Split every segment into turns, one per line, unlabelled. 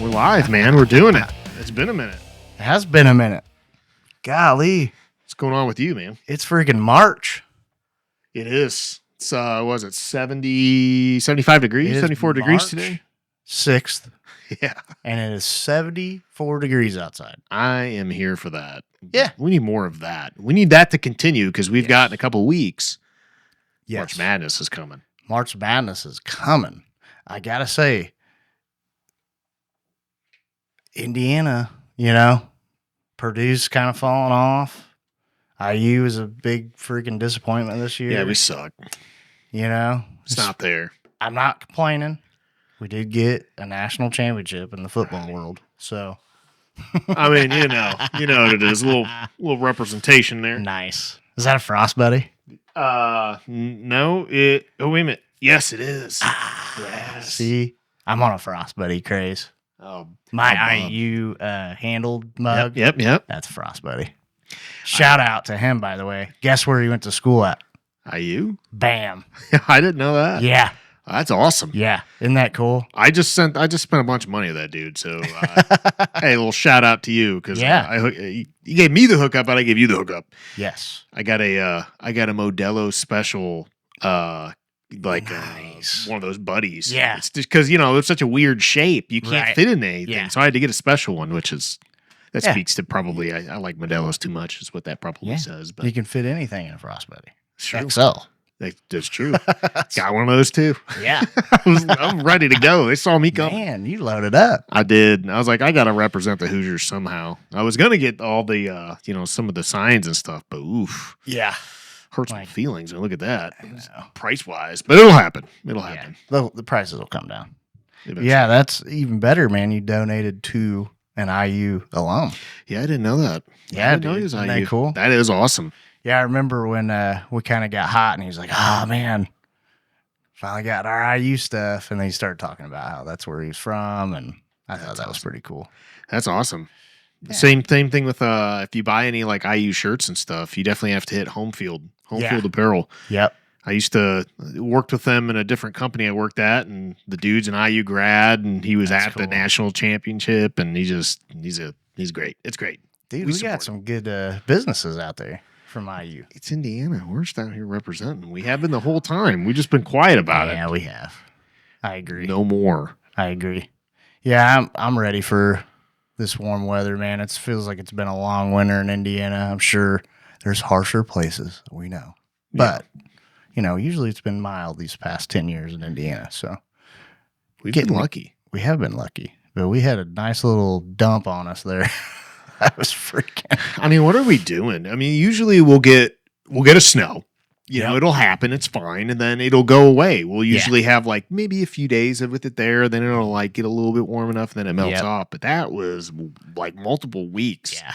We're live, man. We're doing it. It's been a minute.
It has been a minute. Golly.
What's going on with you, man?
It's freaking March.
It is. It's, was it 70, 75 degrees, 74 degrees
March
today?
6th.
Yeah.
And it is 74 degrees outside.
I am here for that.
Yeah.
We need more of that. We need that to continue because we've got in a couple weeks.
Yes.
March Madness is coming.
March Madness is coming. I got to say, Indiana, Purdue's kind of falling off. IU is a big freaking disappointment this year.
Yeah, we suck.
It's
not there.
I'm not complaining. We did get a national championship in the football world. So,
I mean, you know what it is. A little representation there.
Nice. Is that a Frost buddy?
No. Oh, wait a minute. Yes, it is.
Yes. See, I'm on a Frost buddy craze.
Oh,
my IU handled mug.
Yep.
That's Frost buddy. Shout out to him, by the way. Guess where he went to school at?
IU?
Bam.
I didn't know that.
Yeah.
That's awesome.
Yeah. Isn't that cool?
I just spent a bunch of money on that dude. So, hey, a little shout out to you because you gave me the hookup, but I gave you the hookup.
Yes.
I got a Modelo special,
nice.
One of those buddies.
Yeah.
It's just because it's such a weird shape, you can't
Right.
fit in anything.
Yeah.
So I had to get a special one, which is speaks to probably I like Modelo's too much, is what that probably says. But
you can fit anything in a Frost buddy.
true.
XL.
That's true. Got one of those too.
Yeah.
I'm ready to go. They saw me come.
Man, you loaded up.
I did. I was like, I got to represent the Hoosiers somehow. I was going to get all the, some of the signs and stuff, but oof.
Yeah.
Hurts my feelings. And look at that.
know.
Price wise, but it'll happen. It'll happen.
The prices will come down.
Eventually.
Yeah, that's even better, man. You donated to an IU alum.
Yeah, I didn't know that.
Yeah,
I didn't know
dude.
he was
Isn't
IU.
that cool?
That is awesome.
Yeah, I remember when we kind of got hot and he was like, oh, man, finally got our IU stuff. And then he started talking about how that's where he was from. And I thought that was pretty cool.
That's awesome.
Yeah.
Same thing with if you buy any like IU shirts and stuff, you definitely have to hit home field apparel.
Yep.
I used to worked with them in a different company I worked at, and the dude's an IU grad, and he was at the national championship, and he's great. It's great.
Dude, we got some good businesses out there from IU.
It's Indiana. We're just out here representing. We have been the whole time. We've just been quiet about it.
Yeah, we have. I agree.
No more.
I agree. Yeah, I'm ready for this warm weather, man. It feels like it's been a long winter in Indiana. I'm sure there's harsher places, we know. But, usually it's been mild these past 10 years in Indiana. So
we've been lucky.
We have been lucky. But we had a nice little dump on us there. That was freaking.
I mean, what are we doing? I mean, usually we'll get a snow. It'll happen. It's fine. And then it'll go away. We'll usually have like maybe a few days of it there. Then it'll like get a little bit warm enough and then it melts off. But that was like multiple weeks.
Yeah.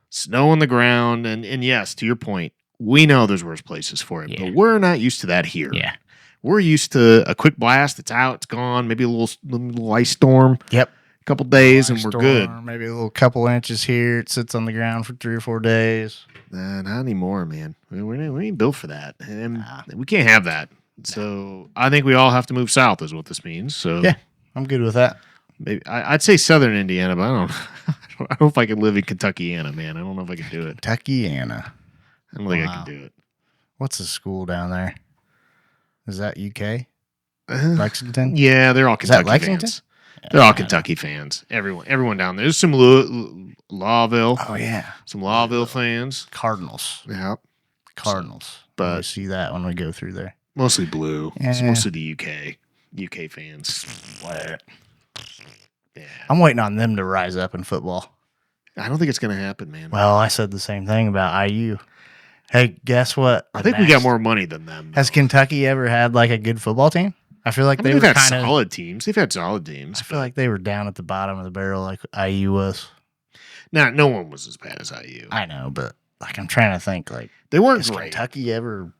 Snow on the ground. And yes, to your point, we know there's worse places for it. But we're not used to that here.
Yeah.
We're used to a quick blast. It's out. It's gone. Maybe a little ice storm.
Yep.
Couple days and we're good.
Maybe a little couple inches here. It sits on the ground for 3 or 4 days.
Not anymore, man. We ain't built for that. And we can't have that. So I think we all have to move south is what this means. So
yeah, I'm good with that.
Maybe I'd say southern Indiana, but I don't know if I could live in Kentuckiana, man. I don't know if I could do it.
Kentuckiana.
I don't think I can do it.
What's the school down there? Is that UK? Lexington?
Yeah, they're all Kentucky
Lexington?
fans. They're all Kentucky fans. Everyone down there. There's some Lawville.
Oh, yeah.
Some Lawville fans.
Cardinals.
Yeah.
Cardinals.
But
we see that when we go through there.
Mostly blue.
Yeah.
It's mostly the UK fans. Yeah.
I'm waiting on them to rise up in football.
I don't think it's going to happen, man.
Well, I said the same thing about IU. Hey, guess what?
I think we got more money than them.
Has Kentucky ever had like a good football team? I feel like
they've had solid teams. They've had solid teams.
I feel like they were down at the bottom of the barrel like IU was.
No one was as bad as IU.
I know, but like I'm trying to think like
they weren't
has
great.
Kentucky ever,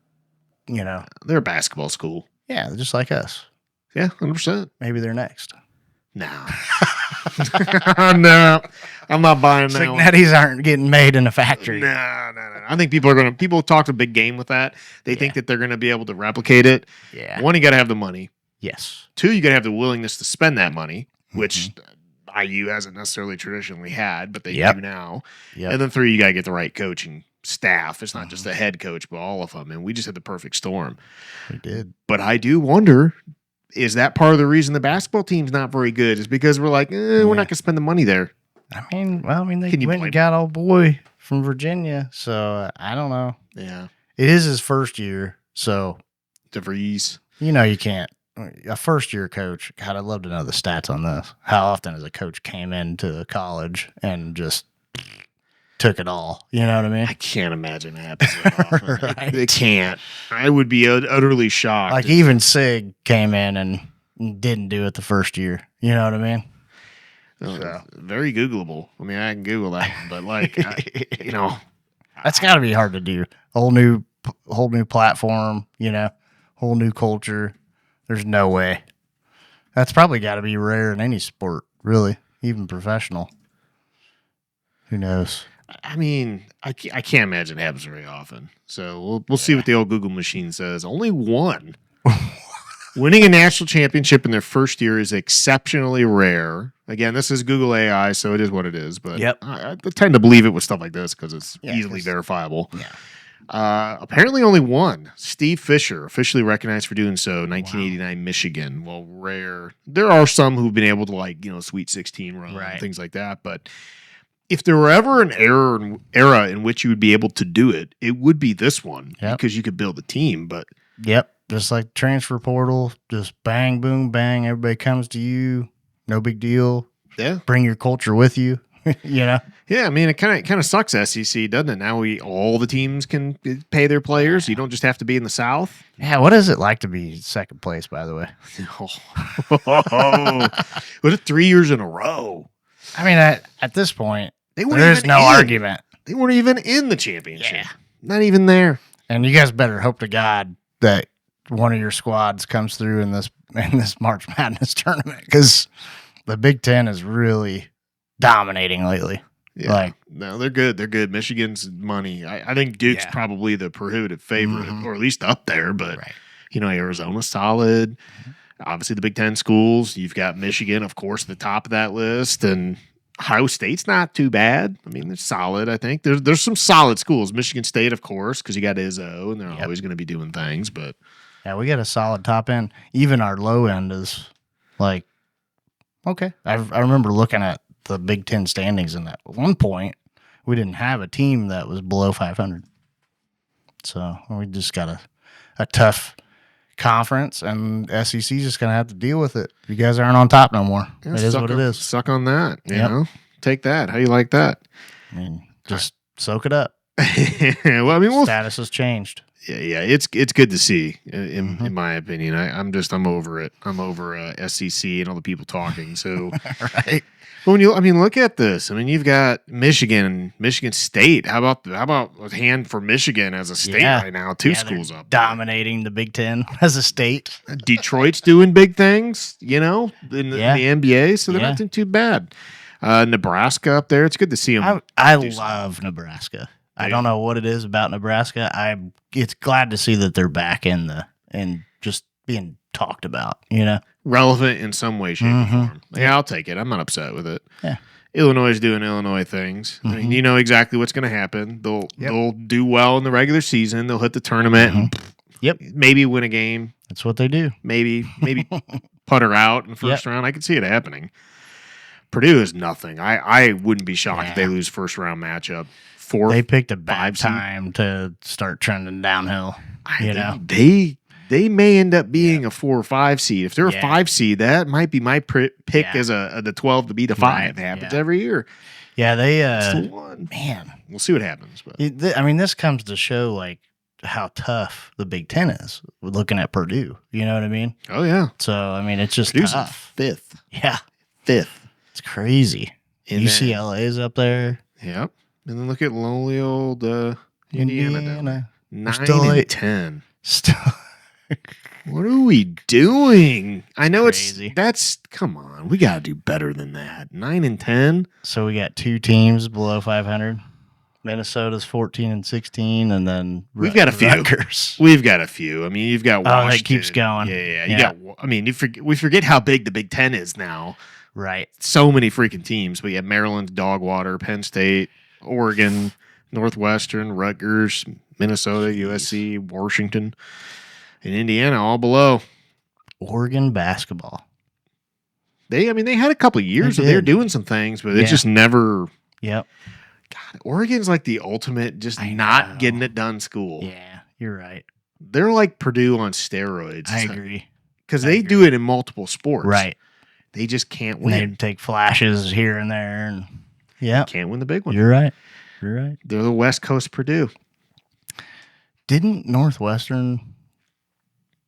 they're a basketball school.
Yeah, just like us.
Yeah, 100%.
Maybe they're next.
No. No, I'm not buying that one.
Cignettis aren't getting made in a factory.
No. I think people talk a big game with that. They think that they're going to be able to replicate it.
Yeah.
One, you got to have the money.
Yes.
Two, you got to have the willingness to spend that money, which IU hasn't necessarily traditionally had, but they do now.
Yep.
And then three, you got to get the right coaching staff. It's not just the head coach, but all of them. And we just had the perfect storm.
We did.
But I do wonder, is that part of the reason the basketball team's not very good? Is because we're like, we're not going to spend the money there.
I mean, they went and got old boy from Virginia, so I don't know.
Yeah.
It is his first year, so
DeVries.
You can't. A first-year coach, God, I'd love to know the stats on this. How often has a coach came into college and just took it all? You know what I mean?
I can't imagine it happens very often.
Right.
It can't. I would be utterly shocked.
Like even Sig came in and didn't do it the first year. You know what I mean?
So. Very Googleable. I mean, I can Google that, but
that's got to be hard to do. Whole new platform. Whole new culture. There's no way. That's probably got to be rare in any sport, really, even professional. Who knows?
I mean, I can't imagine it happens very often. So we'll see what the old Google machine says. Only one. Winning a national championship in their first year is exceptionally rare. Again, this is Google AI, so it is what it is. But I tend to believe it with stuff like this because it's easily verifiable.
Yeah.
Apparently only one. Steve Fisher, officially recognized for doing so, 1989 Michigan. Well, rare. There are some who've been able to Sweet 16 run and things like that. But if there were ever an era in which you would be able to do it, it would be this one because you could build a team. But
just like transfer portal, just bang, boom, bang. Everybody comes to you. No big deal.
Yeah.
Bring your culture with you. Yeah,
I mean, it kind of sucks, SEC, doesn't it? Now all the teams can pay their players. You don't just have to be in the South.
Yeah, what is it like to be second place, by the way?
Was it 3 years in a row?
I mean, at this point, there's no argument.
They weren't even in the championship. Yeah. Not even there.
And you guys better hope to God that one of your squads comes through in this March Madness tournament because the Big Ten is really dominating lately.
Yeah. No, they're good. They're good. Michigan's money. I think Duke's probably the prohibitive favorite, or at least up there. But, Arizona's solid. Obviously, the Big Ten schools. You've got Michigan, of course, at the top of that list. And Ohio State's not too bad. I mean, they're solid, I think. There's some solid schools. Michigan State, of course, because you got Izzo, and they're always going to be doing things. But
yeah, we got a solid top end. Even our low end is like, okay. I remember looking at the Big Ten standings, and at one point, we didn't have a team that was below 500. So we just got a tough conference, and SEC's just going to have to deal with it. You guys aren't on top no more.
Yeah,
it is what it is.
Suck on that. You know? Take that. How you like that?
I mean, just soak it up.
Well, I mean,
status has changed.
Yeah, it's good to see, in my opinion. I'm over it. I'm over SEC and all the people talking. So,
right.
But look at this. I mean, you've got Michigan State. How about a hand for Michigan as a state right now? Two schools up,
dominating the Big Ten as a state.
Detroit's doing big things, in the NBA. So they're not doing too bad. Nebraska up there. It's good to see them.
I love Nebraska. I don't know what it is about Nebraska. It's glad to see that they're back and just being talked about,
relevant in some way, shape, or form. Yeah, I'll take it. I'm not upset with it.
Yeah.
Illinois is doing Illinois things. I mean, you know exactly what's going to happen. They'll do well in the regular season. They'll hit the tournament and maybe win a game.
That's what they do.
Maybe putter out in the first round. I can see it happening. Purdue is nothing. I wouldn't be shocked if they lose first round matchup.
They picked a bad time to start trending downhill.
They may end up being a 4 or 5 seed. If they're a 5 seed, that might be my pick as the 12 to be the 5. It happens every year.
Yeah, they
it's the one.
Man,
we'll see what happens. But
this comes to show like how tough the Big Ten is. Looking at Purdue, you know what I mean?
Oh yeah.
So it's just
Purdue's
tough.
5th.
Yeah,
5th.
It's crazy. UCLA's up there.
Yep. And then look at lonely old Indiana. 9
still
and 10.
Still.
What are we doing? I know
Crazy.
come on. We got to do better than that. 9-10.
So we got 2 teams below 500. Minnesota's 14-16, and then
we've got a few.
Rutgers.
We've got a few. I mean, you've got Washington.
That keeps going.
Yeah. You got. I mean, we forget how big the Big Ten is now.
Right.
So many freaking teams. We have Maryland, Dogwater, Penn State, Oregon, Northwestern, Rutgers, Minnesota, USC, Washington, and Indiana all below.
Oregon basketball.
They had a couple of years where they were doing some things, but it just never.
Yep.
God, Oregon's like the ultimate just not getting it done school.
Yeah, you're right.
They're like Purdue on steroids.
I agree.
Because they do it in multiple sports.
Right.
They just can't win.
They take flashes here and there. And yeah.
Can't win the big one.
You're right. You're right.
They're the West Coast Purdue.
Didn't Northwestern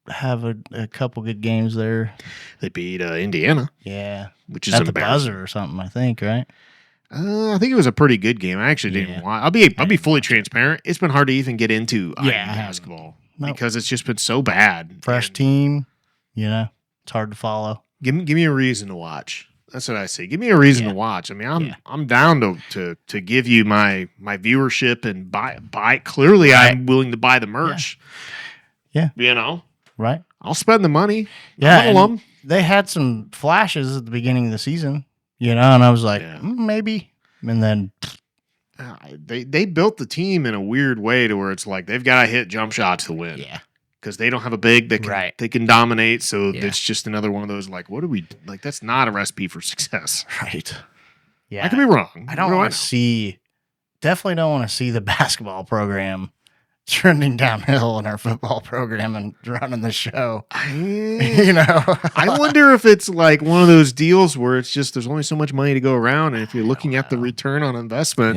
have a couple good games there?
They beat Indiana.
Yeah.
Which is
at the buzzer or something, I think, right?
I think it was a pretty good game. I actually didn't watch. I'll be fully transparent. It's been hard to even get into basketball because it's just been so bad.
Fresh team, it's hard to follow.
Give me a reason to watch. That's what I say. Give me a reason to watch. I mean, I'm down to give you my viewership and buy. Clearly, right. I'm willing to buy the merch.
Yeah.
Right. I'll spend the money.
Yeah. They had some flashes at the beginning of the season. And I was like, maybe. And then
they built the team in a weird way to where it's like they've got to hit jump shots to win.
Yeah.
Because they don't have a big that they can dominate. So it's just another one of those like, what do we like? That's not a recipe for success.
Right. Yeah.
I could be wrong.
I don't want to definitely don't want to see the basketball program trending downhill in our football program and running the show.
I wonder if it's like one of those deals where it's just there's only so much money to go around, and if you're looking at the return on investment,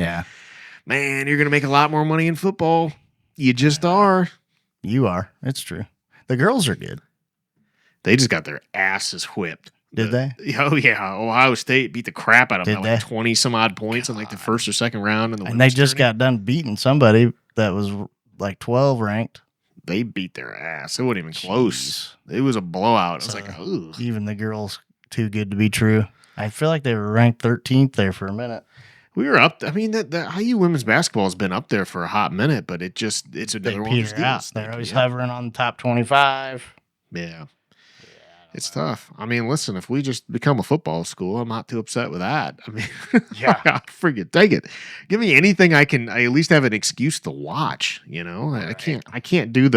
man, you're going to make a lot more money in football. You just are.
You are. It's true. The girls are good.
They just got their asses whipped.
Did they?
Oh yeah, Ohio State beat the crap out of them by like 20 some odd points in like the first or second round,
and they just got done beating somebody that was like 12 ranked.
They beat their ass. It wasn't even close. It was a blowout. I was like, ugh.
Even the girls too good to be true. I feel like they were ranked 13th there for a minute.
We were up. I mean, the IU women's basketball has been up there for a hot minute, but it's another one of those deals.
They're always hovering on the top 25.
Yeah. It's tough. I mean, listen, if we just become a football school, I'm not too upset with that. I mean, I'll freaking take it. Give me anything I at least have an excuse to watch, I can't do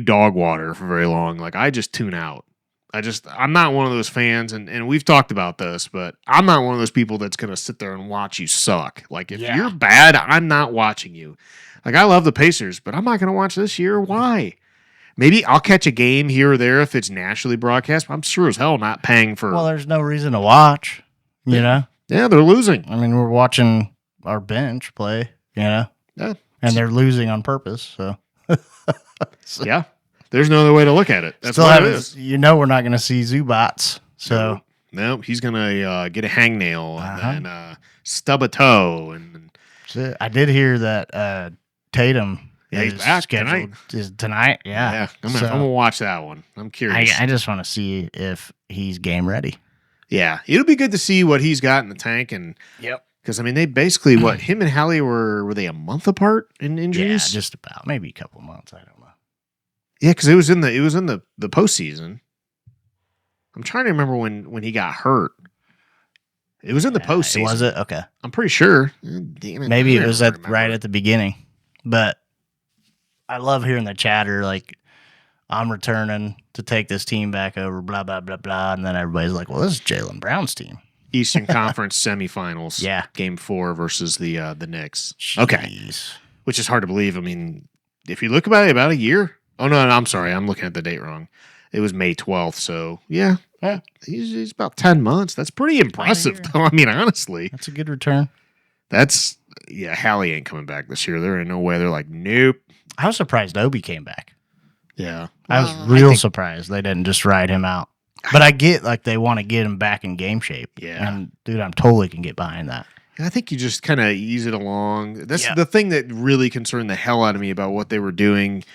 dog water for very long. Like I just tune out. I'm not one of those fans, and we've talked about this, but I'm not one of those people that's going to sit there and watch you suck. Like if you're bad, I'm not watching you. Like I love the Pacers, but I'm not going to watch this year. Why? Maybe I'll catch a game here or there if it's nationally broadcast. But I'm sure as hell not paying for.
Well, there's no reason to watch,
Yeah, they're losing.
I mean, we're watching our bench play, Yeah. And they're losing on purpose. So.
Yeah, there's no other way to look at it. That's what it is.
We're not going to see Zubats. So.
No, he's going to get a hangnail and stub a toe. And
I did hear that Tatum.
Yeah, he's back tonight.
Is tonight? Yeah.
I'm gonna watch that one. I'm curious.
I just want to see if he's game ready.
Yeah, it'll be good to see what he's got in the tank, and because I mean they basically him and Hallie were they a month apart in injuries?
Yeah, just about maybe a couple months. I don't know.
Yeah, because it was in the postseason. I'm trying to remember when he got hurt. It was in the postseason.
Was it? Okay,
I'm pretty sure. Damn it,
maybe it was right at the beginning, but. I love hearing the chatter, like, I'm returning to take this team back over, blah, blah, blah, blah. And then everybody's like, well, this is Jaylen Brown's team.
Eastern Conference semifinals.
Yeah.
Game 4 versus the Knicks.
Jeez.
Okay. Which is hard to believe. I mean, if you look about a year. Oh, no, I'm sorry. I'm looking at the date wrong. It was May 12th. So, yeah. He's about 10 months. That's pretty impressive, though. I mean, honestly.
That's a good return.
Hallie ain't coming back this year. There ain't no way. They're like, nope.
I was surprised Obi came back.
Yeah.
I was surprised they didn't just ride him out. But I get like they want to get him back in game shape.
Yeah.
And dude, I'm totally can get behind that.
I think you just kind of ease it along. That's the thing that really concerned the hell out of me about what they were doing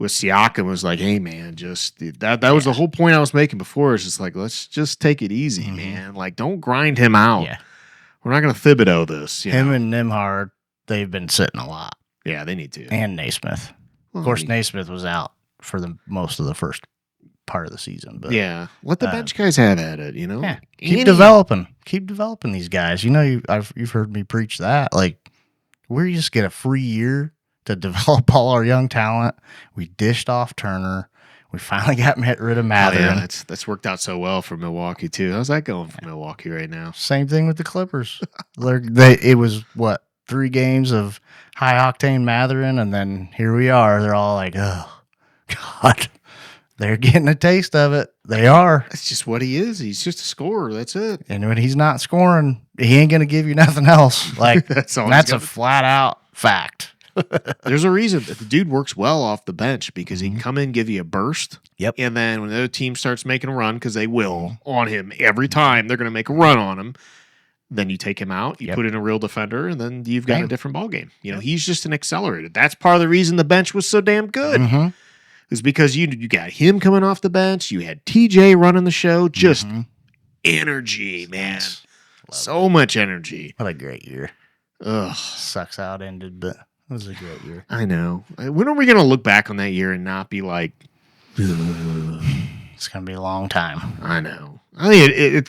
with Siakam was like, hey man, just that was the whole point I was making before. It's just like, let's just take it easy, man. Like, don't grind him out.
Yeah.
We're not going to Thibodeau this.
Him and Nimhard, they've been sitting a lot.
Yeah, they need to.
And Naismith. Of course, Naismith was out for the most of the first part of the season. But
yeah, let the bench guys have at it, you know?
Yeah. Keep developing these guys. You know, you've heard me preach that. Like, we just get a free year to develop all our young talent. We dished off Turner. We finally got rid of Mathurin.
Oh, yeah, that's worked out so well for Milwaukee too. How's that going for Milwaukee right now?
Same thing with the Clippers. It was 3 games of high octane Mathurin, and then here we are. They're all like, oh God, they're getting a taste of it. They are.
That's just what he is. He's just a scorer. That's it.
And when he's not scoring, he ain't gonna give you nothing else. Like that's a flat out fact.
There's a reason that the dude works well off the bench because he can come in, give you a burst.
Yep.
And then when the other team starts making a run, because they will on him every time, they're going to make a run on him. Then you take him out, you put in a real defender, and then you've got a different ballgame. You know, he's just an accelerator. That's part of the reason the bench was so damn good. It was because you got him coming off the bench. You had TJ running the show. Just energy, man. So much energy.
What a great year.
Ugh.
Sucks how it ended, but it was a great year.
I know. When are we going to look back on that year and not be like, ugh.
It's going to be a long time.
I know. I mean,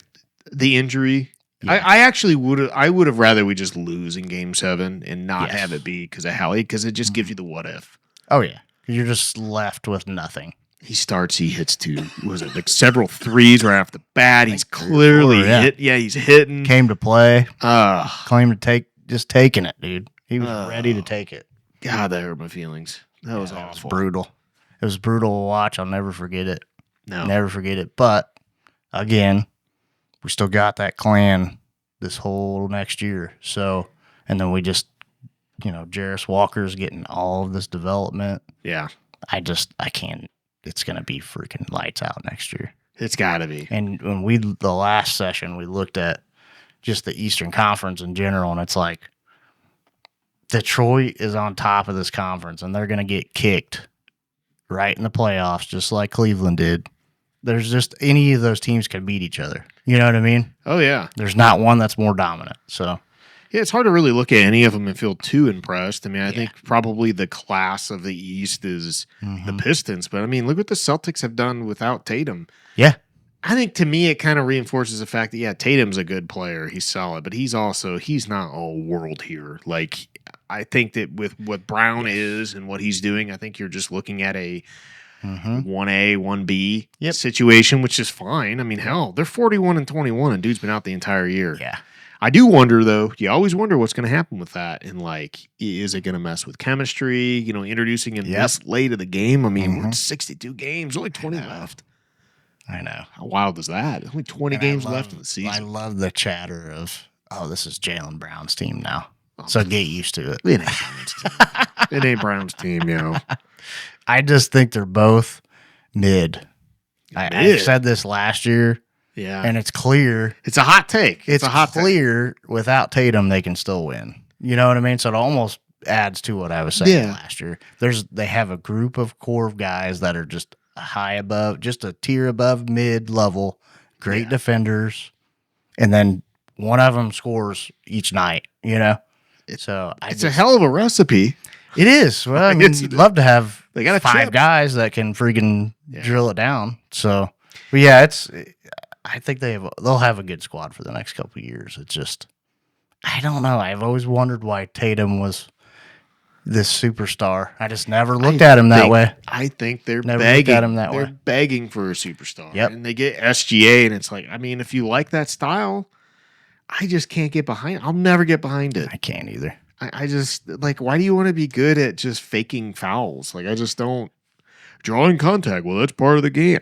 the injury. Yeah. I would have rather we just lose in Game 7 and not have it be because of Hallie, because it just gives you the what if.
Oh, yeah. You're just left with nothing.
He hits 2, was it like several threes right off the bat? He's clearly hit. Yeah, he's hitting.
Came to play. Claimed to taking it, dude. He was ready to take it.
God, that hurt my feelings. That was awful.
It was brutal. It was brutal to watch. I'll never forget it.
No.
Never forget it. But, again, we still got that clan this whole next year. So, and then we just, Jarris Walker's getting all of this development.
Yeah.
I can't. It's going to be freaking lights out next year.
It's got to be.
And when the last session, we looked at just the Eastern Conference in general, and it's like, Detroit is on top of this conference, and they're going to get kicked right in the playoffs, just like Cleveland did. There's just any of those teams can beat each other. You know what I mean?
Oh, yeah.
There's not one that's more dominant. So,
yeah, it's hard to really look at any of them and feel too impressed. I mean, I think probably the class of the East is the Pistons. But, I mean, look what the Celtics have done without Tatum.
Yeah.
I think to me it kind of reinforces the fact that, Tatum's a good player. He's solid. But he's not all world here. Like, I think that with what Brown is and what he's doing, I think you're just looking at a 1A, 1B situation, which is fine. I mean, hell, they're 41-21, and dude's been out the entire year.
Yeah.
I do wonder, though, you always wonder what's going to happen with that. And, like, is it going to mess with chemistry? Introducing him this late of the game. I mean, we're at 62 games, only 20 left.
I know.
How wild is that? Only 20 games left in the season.
I love the chatter of, this is Jaylen Brown's team now. So get used to it.
It ain't Brown's team. It ain't Brown's team,
I just think they're both mid. I said this last year.
Yeah.
And it's clear.
It's a hot take.
It's clear without Tatum they can still win. You know what I mean? So it almost adds to what I was saying last year. They have a group of core guys that are just high above, just a tier above mid level, great defenders, and then one of them scores each night, It's a hell of a recipe.
It is.
Well, I mean, you'd love to have 5 guys that can freaking drill it down. So, but yeah, I think they'll have a good squad for the next couple of years. It's just, I don't know. I've always wondered why Tatum was this superstar. I just never looked at him that way.
I think they're
never
begging.
Looked at him that
they're
way.
begging for a superstar.
Yep.
And they get SGA, and it's like, I mean, if you like that style, I just can't get behind. I'll never get behind it.
I can't either.
I just, like, why do you want to be good at just faking fouls? Like, I just don't. Drawing contact, well, that's part of the game.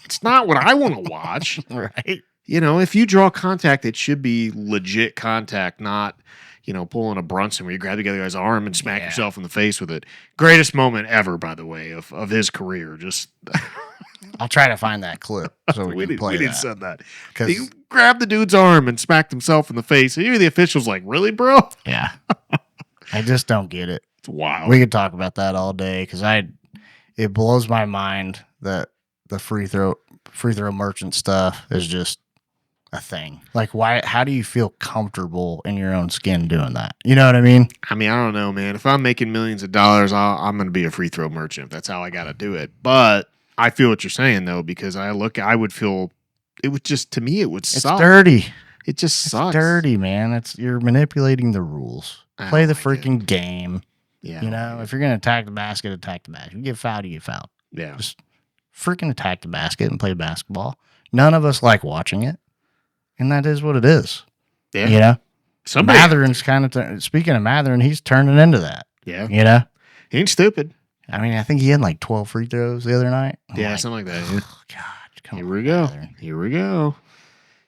It's not what I want to watch.
Right.
If you draw contact, it should be legit contact, not, pulling a Brunson where you grab the other guy's arm and smack yourself in the face with it. Greatest moment ever, by the way, of his career. Just
I'll try to find that clip so we can play that.
We didn't send that. He grabbed the dude's arm and smacked himself in the face. And even the official's like, really, bro?
Yeah. I just don't get it.
It's wild.
We could talk about that all day because it blows my mind that the free throw merchant stuff is just a thing. Like, why? How do you feel comfortable in your own skin doing that? You know what I mean?
I mean, I don't know, man. If I'm making millions of dollars, I'm going to be a free throw merchant. That's how I got to do it. But I feel what you're saying though, because I would feel it would just, to me, it would suck.
It's dirty.
It just sucks.
Dirty, man. You're manipulating the rules. Play the freaking game.
Yeah.
You know, if you're gonna attack the basket, attack the basket. You get fouled, you get fouled.
Yeah.
Just freaking attack the basket and play basketball. None of us like watching it, and that is what it is.
Yeah.
You know,
Somebody.
Matherin's kind of speaking of Matherin, he's turning into that.
Yeah.
You know,
he ain't stupid.
I mean, I think he had like 12 free throws the other night.
Yeah, like, something like that. Yeah.
Oh, God, come
Here
on,
we go.
Matherin.
Here we go.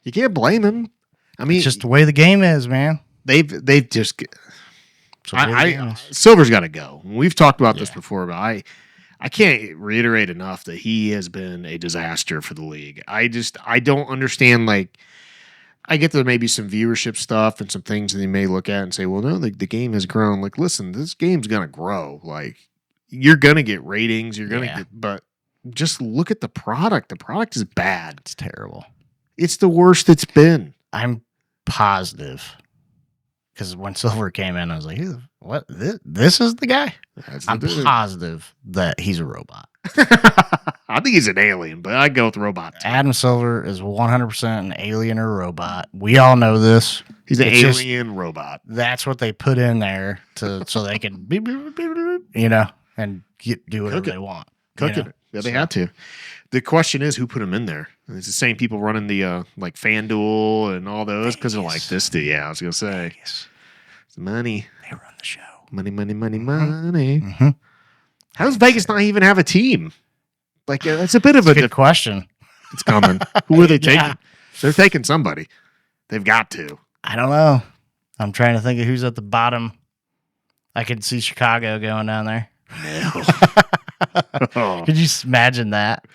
You can't blame him. I mean,
It's just the way the game is, man.
They've just.
So the way the game is.
Silver's got to go. We've talked about this before, but I can't reiterate enough that he has been a disaster for the league. I don't understand. Like, I get there may be some viewership stuff and some things that they may look at and say, well, no, the game has grown. Like, listen, this game's gonna grow. Like, you're gonna get ratings. You're gonna get, but just look at the product. The product is bad.
It's terrible.
It's the worst it's been.
I'm positive. Because when Silver came in, I was like, what? This is the guy? I'm positive that he's a robot.
I think he's an alien, but I'd go with robot.
Adam Silver is 100% an alien or robot. We all know this.
He's an alien robot.
That's what they put in there so they can, beep, beep, beep, beep, you know, and do whatever they want.
Cooking it. Yeah, they had to. The question is, who put him in there? It's the same people running the like FanDuel and all those because they're like this. Yeah, I was gonna say, it's money.
They run the show.
Money. Mm-hmm. How does Vegas not even have a team? Like, that's a bit of a
good question.
It's coming. Who are they taking? They're taking somebody. They've got to.
I don't know. I'm trying to think of who's at the bottom. I could see Chicago going down there.
No.
Could you imagine that?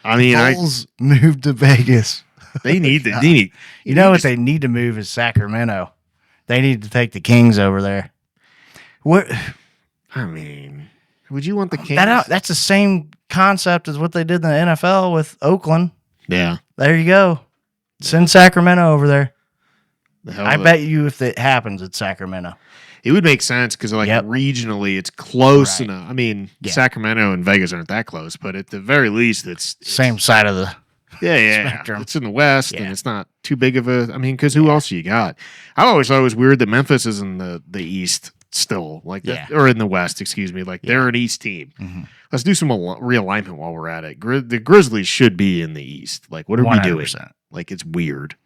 I mean,
Bulls moved to Vegas.
They need to.
You know what they need to move is Sacramento. They need to take the Kings over there. What?
I mean, would you want the Kings?
That's the same concept as what they did in the NFL with Oakland.
Yeah.
There you go. Send Sacramento over there. I bet you if it happens, it's Sacramento.
It would make sense because, like, regionally, it's close enough. I mean, Sacramento and Vegas aren't that close, but at the very least, it's
same side of the
spectrum. It's in the West, and it's not too big of a. I mean, because who else you got? I always thought it was weird that Memphis is in the East still, like that, or in the West. Excuse me, like they're an East team. Mm-hmm. Let's do some realignment while we're at it. The Grizzlies should be in the East. Like, what are 100%. We doing? Like, it's weird.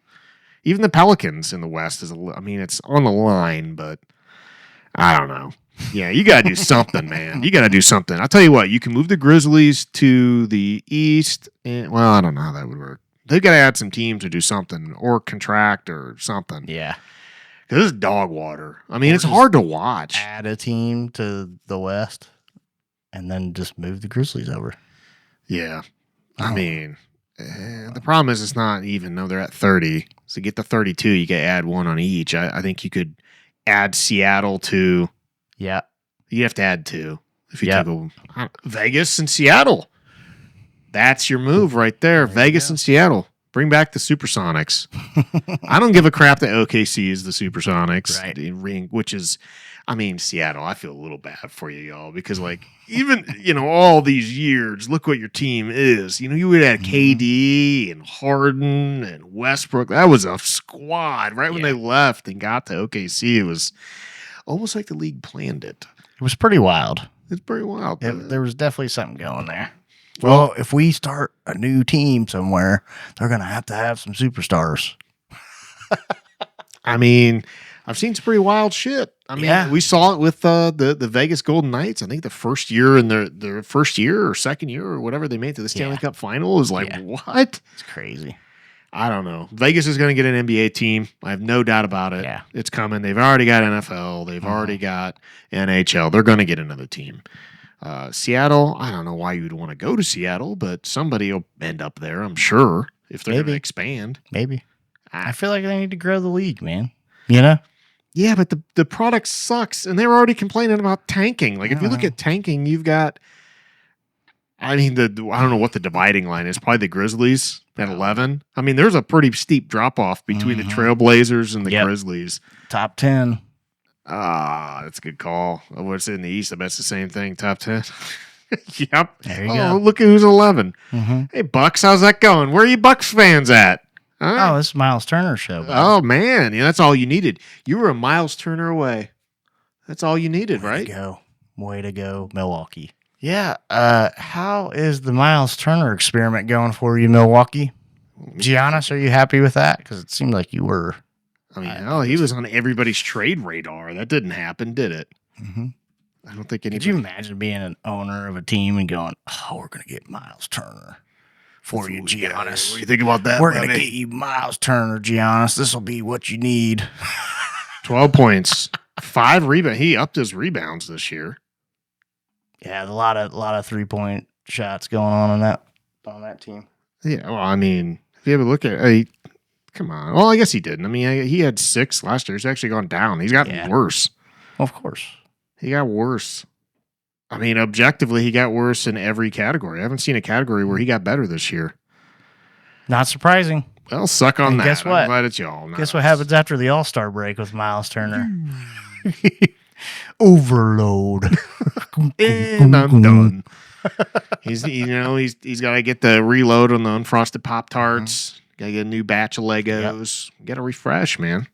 Even the Pelicans in the West is. I mean, it's on the line, but. I don't know. Yeah, you got to do something, man. You got to do something. I'll tell you what, you can move the Grizzlies to the East. And, well, I don't know how that would work. They've got to add some teams or do something or contract or something.
Yeah.
Because this is dog water. I mean, it's hard to watch.
Add a team to the West and then just move the Grizzlies over.
Yeah. I mean, the problem is it's not even. No, they're at 30. So get to 32, you got to add one on each. I think you could add Seattle to.
Yeah.
You have to add two. If you take Vegas and Seattle. That's your move right there. Vegas and Seattle. Bring back the Supersonics. I don't give a crap that OKC is the Supersonics. Right. Which is, I mean, Seattle, I feel a little bad for you, y'all, because, like, even, all these years, look what your team is. You would have KD and Harden and Westbrook. That was a squad. Right when they left and got to OKC, it was almost like the league planned it.
It was pretty wild.
It's pretty wild.
There was definitely something going there. Well, if we start a new team somewhere, they're going to have some superstars.
I mean, I've seen some pretty wild shit. I mean, we saw it with the Vegas Golden Knights. I think the first year in their first year or second year or whatever they made it to the Stanley Cup final is like, what?
It's crazy.
I don't know. Vegas is going to get an NBA team. I have no doubt about it.
Yeah.
It's coming. They've already got NFL. They've already got NHL. They're going to get another team. Seattle, I don't know why you'd want to go to Seattle, but somebody will end up there, I'm sure, if they're going to expand.
Maybe. I feel like they need to grow the league, man. Yeah,
but the product sucks, and they were already complaining about tanking. Like, if you look at tanking, you've got I mean, I don't know what the dividing line is. Probably the Grizzlies at 11. I mean, there's a pretty steep drop off between the Trailblazers and the Grizzlies.
Top 10.
That's a good call. What's in the East? I bet it's the same thing. Top 10. Yep.
There you go.
Look at who's 11. Hey, Bucks, how's that going? Where are you Bucks fans at? Huh?
Oh, this is Miles Turner's show. Buddy.
Oh, man. Yeah, that's all you needed. You were a Miles Turner away. That's all you needed, right?
Way to go, Milwaukee. Yeah. How is the Miles Turner experiment going for you, Milwaukee? Giannis, are you happy with that? Because it seemed like you were.
I mean, he was on everybody's trade radar. That didn't happen, did it?
Mm-hmm.
I don't think anybody.
Could you imagine being an owner of a team and going, "Oh, we're going to get Miles Turner for you, Giannis"?
What do you think about that?
We're going to get you Miles Turner, Giannis. This will be what you need.
12 points, 5 rebounds. He upped his rebounds this year.
Yeah, a lot of 3-point shots going on that team.
Yeah, well, I mean, if you ever look at, come on. Well, I guess he didn't. I mean, he had 6 last year. He's actually gone down. He's gotten worse.
Of course.
He got worse. I mean, objectively, he got worse in every category. I haven't seen a category where he got better this year.
Not surprising.
Well, suck on
and
that.
Guess what?
I'm glad it's y'all.
Guess what happens after the All-Star break with Miles Turner? Overload.
And I'm done. He's got to get the reload on the unfrosted Pop-Tarts. Got to get a new batch of Legos. Got to refresh, man.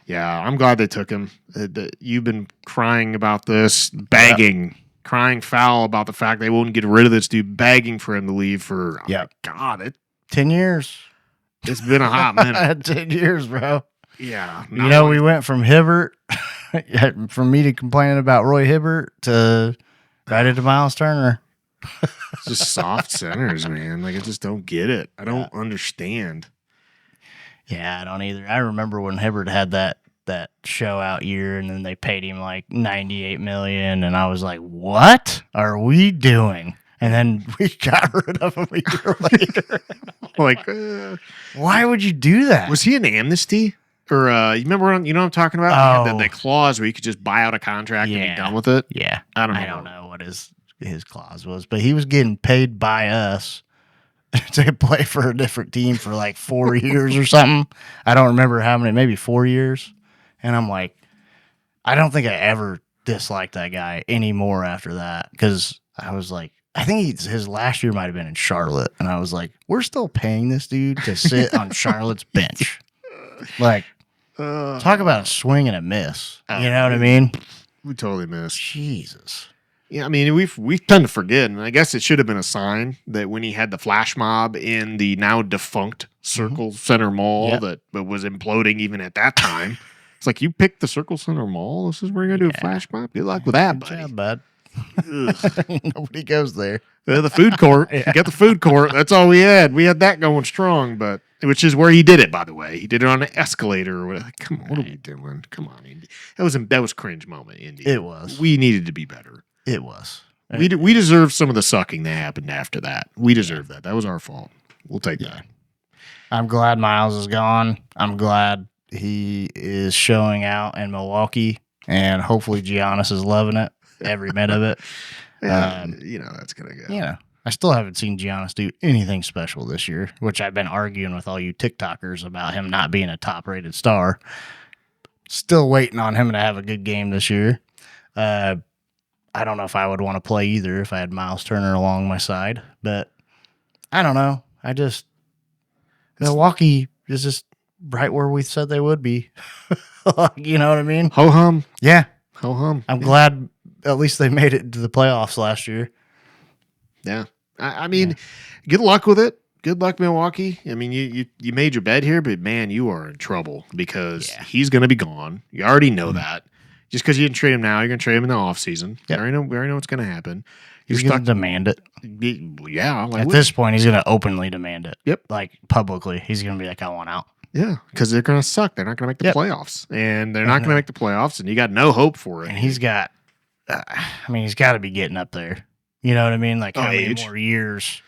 Yeah, I'm glad they took him. You've been crying about this, crying foul about the fact they won't get rid of this dude, begging for him to leave for, God,
10 years.
It's been a hot minute.
10 years, bro.
Yeah.
We went from Hibbert, from me to complaining about Roy Hibbert to right into Miles Turner.
It's just soft centers, man. Like, I just don't get it. I don't understand.
Yeah, I don't either. I remember when Hibbert had that show out year, and then they paid him like $98 million, and I was like, "What are we doing?" And then we got rid of him a year later.
Like,
why would you do that?
Was he an amnesty? Or you remember what I'm talking about? Oh. The clause where you could just buy out a contract and be done with it?
Yeah.
I don't
know what his clause was, but he was getting paid by us to play for a different team for like 4 years or something. I don't remember how many, maybe 4 years. And I'm like, I don't think I ever disliked that guy anymore after that, because I was like, I think his last year might have been in Charlotte, and I was like, we're still paying this dude to sit on Charlotte's bench. Like, talk about a swing and a miss. You know what I mean?
We totally missed.
Jesus.
Yeah, I mean, we tend to forget, and I guess it should have been a sign that when he had the flash mob in the now defunct Circle Center Mall that was imploding even at that time, it's like, you picked the Circle Center Mall? This is where you're going to do a flash mob? Good luck with that, buddy.
Job, bud. Nobody goes there.
The food court. You got the food court. That's all we had. We had that going strong, which is where he did it, by the way. He did it on an escalator or whatever. Come on, what are we doing? Come on, Indy. That was cringe moment, Indy.
It was.
We needed to be better.
It was.
We deserve some of the sucking that happened after that. We deserve that. That was our fault. We'll take that.
I'm glad Miles is gone. I'm glad he is showing out in Milwaukee, and hopefully Giannis is loving it, every minute of it.
That's going to go.
I still haven't seen Giannis do anything special this year, which I've been arguing with all you TikTokers about him not being a top-rated star. Still waiting on him to have a good game this year. I don't know if I would want to play either if I had Miles Turner along my side, but I don't know. Milwaukee is just right where we said they would be. You know what I mean?
Ho hum.
Yeah.
Ho hum.
I'm glad at least they made it into the playoffs last year.
Yeah. I mean, good luck with it. Good luck, Milwaukee. I mean, you made your bed here, but man, you are in trouble because he's going to be gone. You already know that. Just because you didn't trade him now, you're going to trade him in the offseason. Yep. We already know what's going to happen.
He's going to demand it.
Yeah.
At this point, he's going to openly demand it.
Yep.
Like, publicly. He's going to be like, I want out.
Yeah, because they're going to suck. They're not going to make the playoffs. And they're not going to make the playoffs, and you got no hope for it.
And he's got, he's got to be getting up there. You know what I mean? Like, how many more years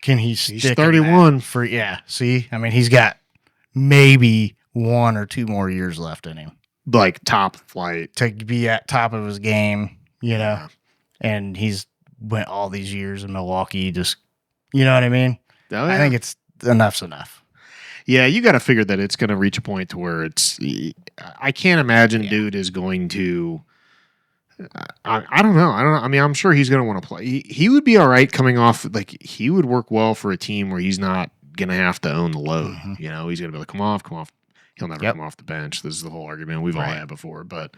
can he stick?
He's 31.
See? I mean, he's got maybe 1 or 2 more years left in him.
Like top flight.
To be at top of his game, you know? And he's went all these years in Milwaukee. Just, you know what I mean?
Oh, yeah.
I think it's enough's enough.
Yeah, you got to figure that it's going to reach a point to where it's. I can't imagine dude is going to. I don't know. I don't know. I mean, I'm sure he's going to want to play. He would be all right coming off. Like, he would work well for a team where he's not going to have to own the load. You know, he's going to be like, come off. He'll never come off the bench. This is the whole argument we've all had before. But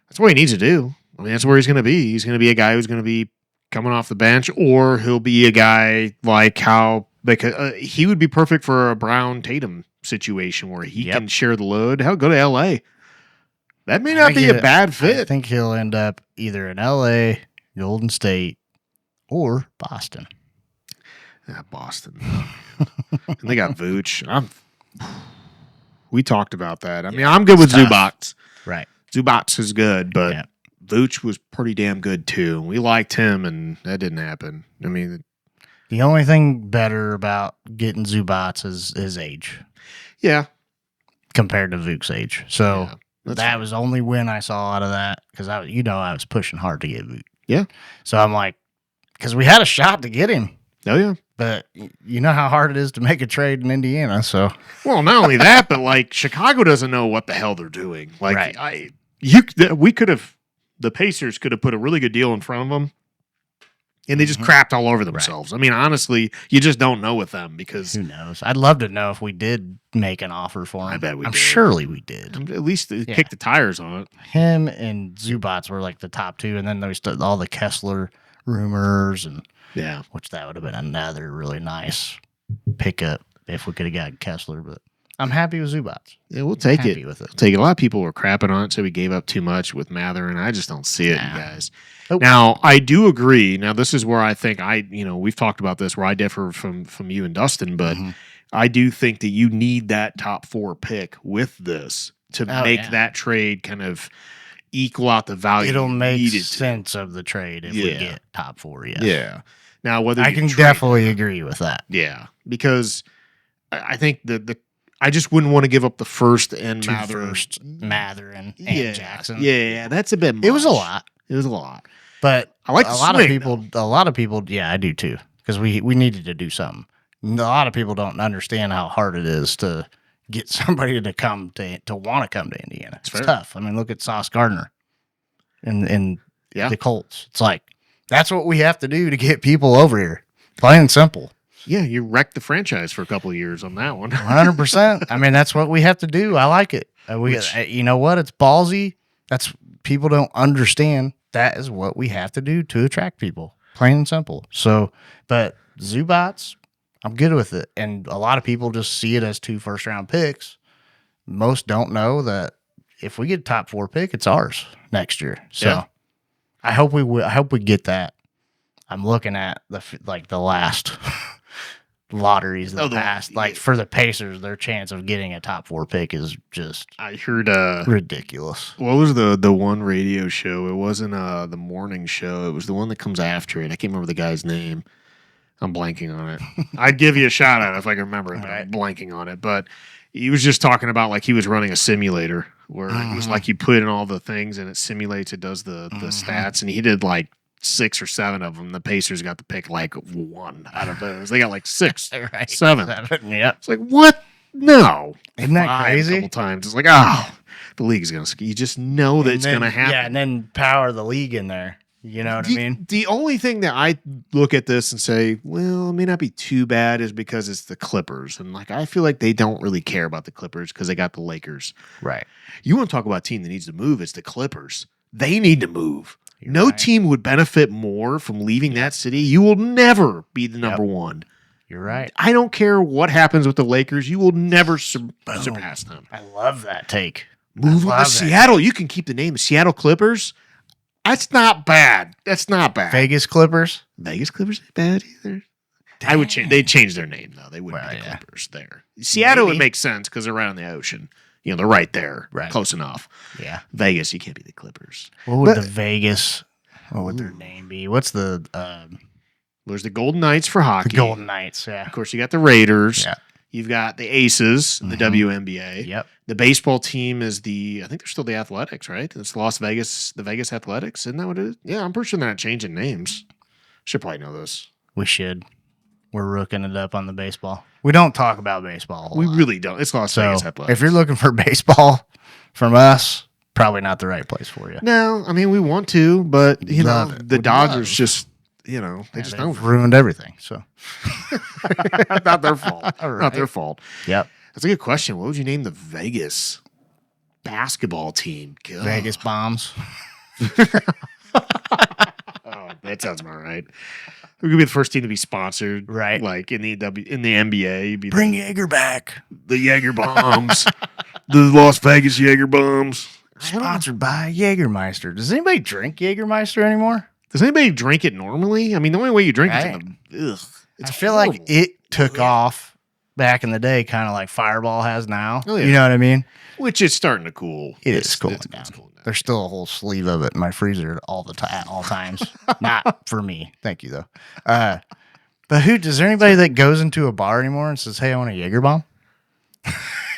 that's what he needs to do. I mean, that's where he's going to be. He's going to be a guy who's going to be coming off the bench, or he'll be a guy like how because he would be perfect for a Brown Tatum situation where he can share the load. Hell, go to L.A. That may not be a bad fit.
I think he'll end up either in L.A., Golden State, or Boston.
Yeah, Boston. And they got Vooch. We talked about that. I mean, I'm good with Zubac.
Right.
Zubac is good, but Vooch was pretty damn good too. We liked him, and that didn't happen. I mean,
the only thing better about getting Zubac is his age.
Yeah.
Compared to Vooch's age. So that was the only win I saw out of that because I was pushing hard to get Vooch.
Yeah.
So I'm like, because we had a shot to get him.
Oh, yeah.
But you know how hard it is to make a trade in Indiana, so.
Well, not only that, but like Chicago doesn't know what the hell they're doing. Like the Pacers could have put a really good deal in front of them, and they just crapped all over themselves. I mean, honestly, you just don't know with them because
who knows? I'd love to know if we did make an offer for him.
I bet we did.
Surely we did.
At least kick the tires on it.
Him and Zubac were like the top two, and then there's all the Kessler rumors and.
Yeah.
Which that would have been another really nice pickup if we could have gotten Kessler, but I'm happy with Zubac.
Yeah, we'll take it. With it. We'll take it. A lot of people were crapping on it, so we gave up too much with Mather, and I just don't see it, you guys. Oh. Now, I do agree. Now, this is where I think we've talked about this, where I differ from you and Dustin, but I do think that you need that top 4 pick with this to make that trade kind of equal out the value.
It'll make sense of the trade if we get top 4, yes.
Yeah. Now, whether
I can definitely agree with that.
Yeah, because I think I just wouldn't want to give up the first and
Mather and Jackson.
Yeah, that's a bit much.
It was a lot. But
I like
a lot of people, yeah, I do too, because we needed to do something. A lot of people don't understand how hard it is to get somebody to come to want to come to Indiana. It's tough. I mean, look at Sauce Gardner and the Colts. It's like, that's what we have to do to get people over here. Plain and simple.
Yeah, you wrecked the franchise for a couple of years on that one.
100%. I mean, that's what we have to do. I like it. You know what? It's ballsy. That's people don't understand. That is what we have to do to attract people. Plain and simple. So, but Zubac, I'm good with it. And a lot of people just see it as 2 first-round picks. Most don't know that if we get a top 4 pick, it's ours next year. So I hope we get that. I'm looking at the last lotteries in the past. Like for the Pacers, their chance of getting a top 4 pick is just
I heard
ridiculous.
What was the one radio show? It wasn't the morning show. It was the one that comes after it. I can't remember the guy's name. I'm blanking on it. I'd give you a shout out if I can remember it, but I'm blanking on it. But he was just talking about like he was running a simulator where it was like you put in all the things and it simulates, it does the stats, and he did like 6 or 7 of them. The Pacers got to pick like 1 out of those. They got like 6, 7.
Yeah.
It's like, what? No.
Isn't that crazy?
A couple times. It's like, the league is going to, you just know that it's going to happen.
Yeah, and then power the league in there. You know what I mean?
The only thing that I look at this and say, well, it may not be too bad is because it's the Clippers. And like, I feel like they don't really care about the Clippers because they got the Lakers.
Right.
You want to talk about a team that needs to move, it's the Clippers. They need to move. No team would benefit more from leaving that city. You will never be the number 1.
You're right.
I don't care what happens with the Lakers. You will never surpass them.
I love that take.
Move on to Seattle. You can keep the name of Seattle Clippers. That's not bad.
Vegas Clippers?
Vegas Clippers ain't bad either. Dang. I would change. They'd change their name though. They wouldn't be the Clippers there. Seattle would make sense because they're right on the ocean. You know, they're right there, close enough.
Yeah.
Vegas, you can't be the Clippers.
What would what would their name be? What's the?
There's the Golden Knights for hockey.
The Golden Knights. Yeah.
Of course, you got the Raiders. Yeah. You've got the Aces, the WNBA.
Yep.
The baseball team is I think they're still the Athletics, right? It's the Vegas Athletics. Isn't that what it is? Yeah, I'm pretty sure they're not changing names. Should probably know this.
We should. We're rooking it up on the baseball. We don't talk about baseball.
We really don't. It's Las Vegas
So
Athletics.
if you're looking for baseball from us, probably not the right place for you.
No, I mean we want to, but you know the
Would
Dodgers
love.
just they just
They've
don't.
ruined everything. So
Not their fault.
All
Not their
right.
fault.
yep,
That's a good question. What would you name the Vegas basketball team? God.
Vegas bombs.
Oh, that sounds about right. We could be the first team to be sponsored,
Right.
Like in the NBA, you'd be
Bring Jaeger back.
the Jaeger Bombs, the Las Vegas Jaeger Bombs.
Sponsored by Jägermeister. Does anybody drink Jägermeister anymore?
Does anybody drink it normally? I mean, the only way you drink it is in the. Ugh,
I feel like it took off back in the day, kind of like Fireball has now.
Oh, yeah.
You know what I mean?
which is starting to cool.
It is cooling
it's
down.
cooling down.
There's still a whole sleeve of it in my freezer all the time, at all times. Not for me, thank you though. But is there anybody that goes into a bar anymore and says, "Hey, I want a Jaeger bomb"?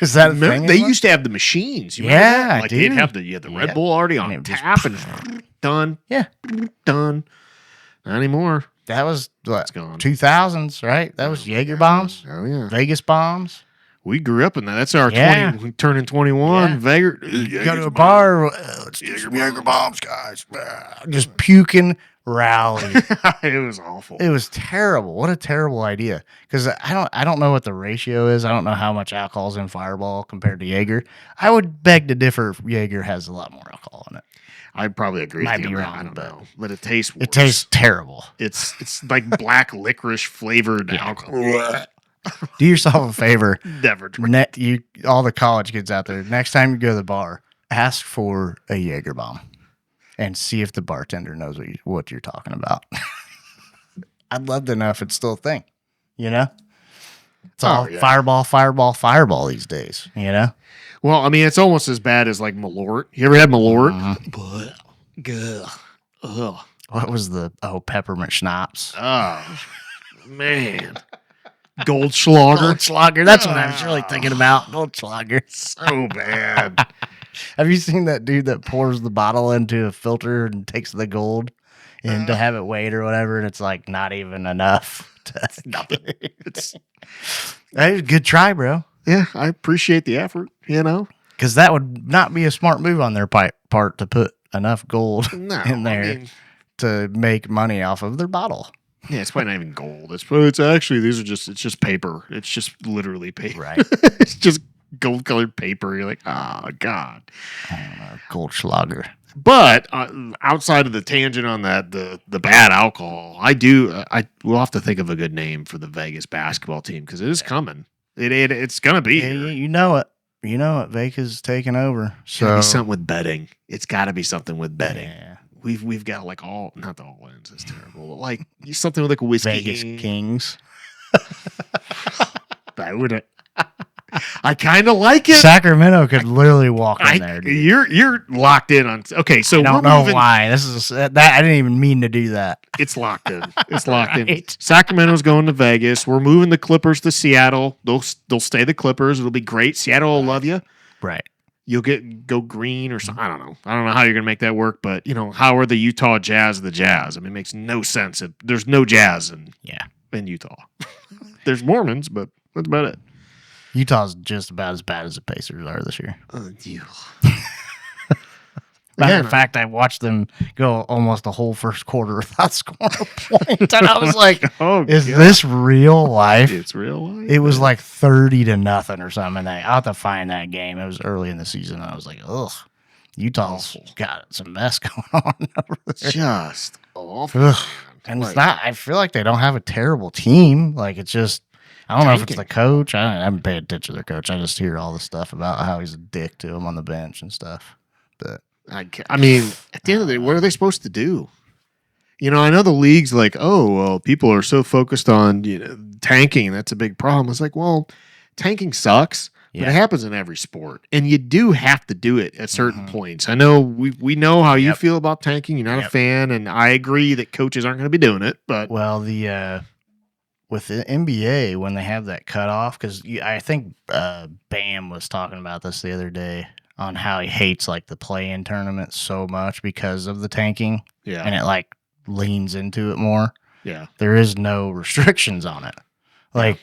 Is that a
Remember,
thing?
they
anymore?
used to have the machines. You remember
Yeah,
that? Like they'd
dude.
have the Red
Yeah.
Bull already
And
on
it would just-
tap and done.
Yeah.
Done. Not anymore.
That was what,
It's gone.
2000s, right? That was Jaeger bombs,
Oh yeah.
Vegas bombs.
We grew up in that. That's our
Yeah.
20. We turning 21.
Yeah.
Vegas.
You go to a bar, let's do some Jaeger bombs, guys. Just puking rally.
It was awful.
It was terrible. What a terrible idea. Because I don't know what the ratio is. I don't know how much alcohol's in Fireball compared to Jaeger. I would beg to differ if Jaeger has a lot more alcohol in it.
I'd probably agree
Might
with you
be
on that.
wrong,
I don't
but
know. But it tastes worse.
It tastes terrible.
It's like black licorice flavored alcohol.
Do yourself a favor.
Never drink.
All the college kids out there, next time you go to the bar, ask for a Jaeger bomb and see if the bartender knows what you're talking about. I'd love to know if it's still a thing. You know? It's all
yeah.
fireball these days, you know?
Well, I mean, it's almost as bad as like Malort. You ever had Malort? Ugh.
What was peppermint schnapps?
Oh, man. Goldschlager.
Goldschlager. That's what I was really thinking about. Goldschlager.
So bad.
Have you seen that dude that pours the bottle into a filter and takes the gold and to have it weighed or whatever? And it's like not even enough.
Nothing. It's,
That is a good try, bro.
yeah, I appreciate the effort, you know?
Because that would not be a smart move on their part to put enough gold
No,
in there
I mean,
to make money off of their bottle.
yeah, it's probably not even gold. It's actually, it's just paper. It's just literally paper.
Right.
It's just gold colored paper. You're like, oh, God.
I don't know, Goldschlager.
But outside of the tangent on that, the bad alcohol, we'll have to think of a good name for the Vegas basketball team because it is coming. It's gonna be.
Yeah,
here.
you know it. You know it. Vegas is taking over.
It's gotta
So
be something with betting. It's got to be something with betting.
yeah.
We've got like not the all ins. It's terrible. But like something with like a whiskey.
Vegas Kings.
That would. I kind of like it.
Sacramento could literally walk in there. Dude.
You're locked in on. Okay, so
I don't
we're
know
moving,
why. This is that I didn't even mean to do that.
It's locked in. It's locked in.
Right.
Sacramento's going to Vegas. We're moving the Clippers to Seattle. They'll stay the Clippers. It'll be great. Seattle will love you.
Right.
You'll go green or something. I don't know. I don't know how you're gonna make that work. But how are the Utah Jazz the Jazz? I mean, it makes no sense. There's no Jazz in Utah. There's Mormons, but that's about it.
Utah's just about as bad as the Pacers are this year. Matter of fact, I watched them go almost the whole first quarter without scoring a point. And I was like,
oh,
is
God.
this real life?
It's real life.
It was like 30-0 or something. I'll have to find that game. It was early in the season. And I was like, ugh, Utah's got some mess going on over there.
just awful.
Ugh. And it's not, I feel like they don't have a terrible team. Like, it's just, I don't know if it's the coach. I haven't paid attention to their coach. I just hear all the stuff about how he's a dick to him on the bench and stuff. But
I mean, at the end of the day, what are they supposed to do? I know the league's like, oh, well, people are so focused on tanking, and that's a big problem. It's like, well, tanking sucks, but it happens in every sport, and you do have to do it at certain points. I know we know how you feel about tanking. You're not a fan, and I agree that coaches aren't going to be doing it. But
well, with the NBA, when they have that cutoff, because I think Bam was talking about this the other day on how he hates like the play-in tournament so much because of the tanking, and it like leans into it more.
Yeah.
There is no restrictions on it. Like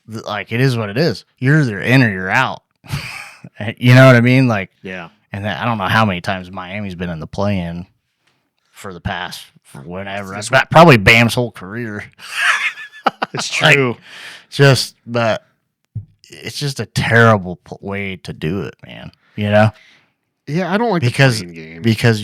it is what it is. You're either in or you're out. You know what I mean? Like,
Yeah.
and I don't know how many times Miami's been in the play-in for the past whenever. That's probably Bam's whole career.
It's true.
But it's just a terrible way to do it, man. You know?
Yeah, I don't like the playing game.
Because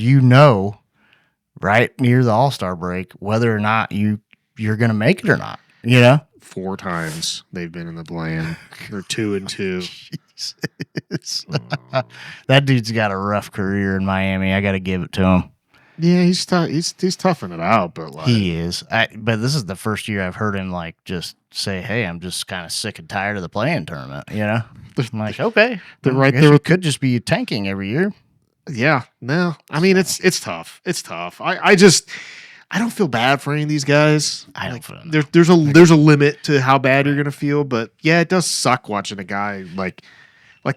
right near the All-Star break, whether or not you're going to make it or not, you know?
4 times they've been in the play-in. They're 2-2.
Jesus. That dude's got a rough career in Miami. I got to give it to him.
Yeah, he's tough. He's toughing it out, but like
he is. But this is the first year I've heard him like just say, "Hey, I'm just kind of sick and tired of the play-in tournament." You know, I'm like, okay,
they're right there.
It could just be tanking every year.
Yeah, no, I mean it's tough. It's tough. I don't feel bad for any of these guys.
I don't feel
there's a limit to how bad you're gonna feel, but yeah, it does suck watching a guy like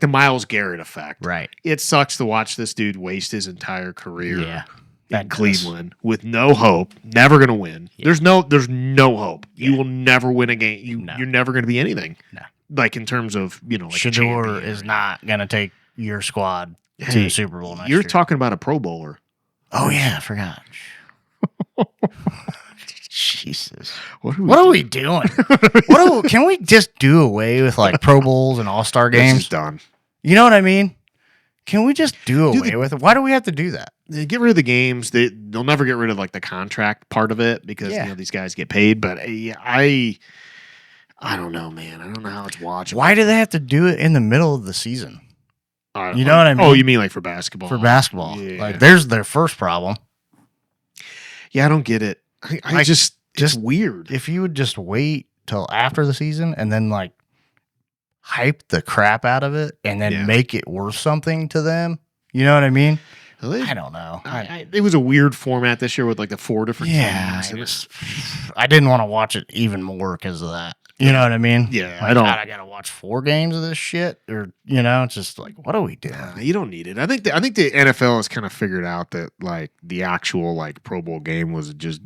the Myles Garrett effect.
Right.
It sucks to watch this dude waste his entire career.
Yeah.
In Cleveland with no hope, never gonna win. Yeah. There's no hope. Yeah. You will never win a game. You're never gonna be anything.
No.
Like in terms of like
Shador is not gonna take your squad to the Super Bowl next year.
You're talking about a Pro Bowler.
Oh yeah, I forgot. Jesus,
what
are we doing? Can we just do away with like Pro Bowls and All-Star games?
It's done.
You know what I mean? Can we just do away with it? Why do we have to do that?
Get rid of the games. They'll never get rid of like the contract part of it because these guys get paid. But I don't know, man. I don't know how it's watchable.
Why do they have to do it in the middle of the season? You know what I mean?
Oh, you mean like for basketball?
For basketball, like there's their first problem.
Yeah, I don't get it. I just weird.
If you would just wait till after the season and then like hype the crap out of it and then make it worth something to them, you know what I mean? I don't know.
It was a weird format this year with like the 4 different
games. I didn't want to watch it even more because of that. You know what I mean?
Yeah,
like, I gotta watch 4 games of this shit, or it's just like, what are we doing?
You don't need it. I think the NFL has kind of figured out that like the actual like Pro Bowl game was just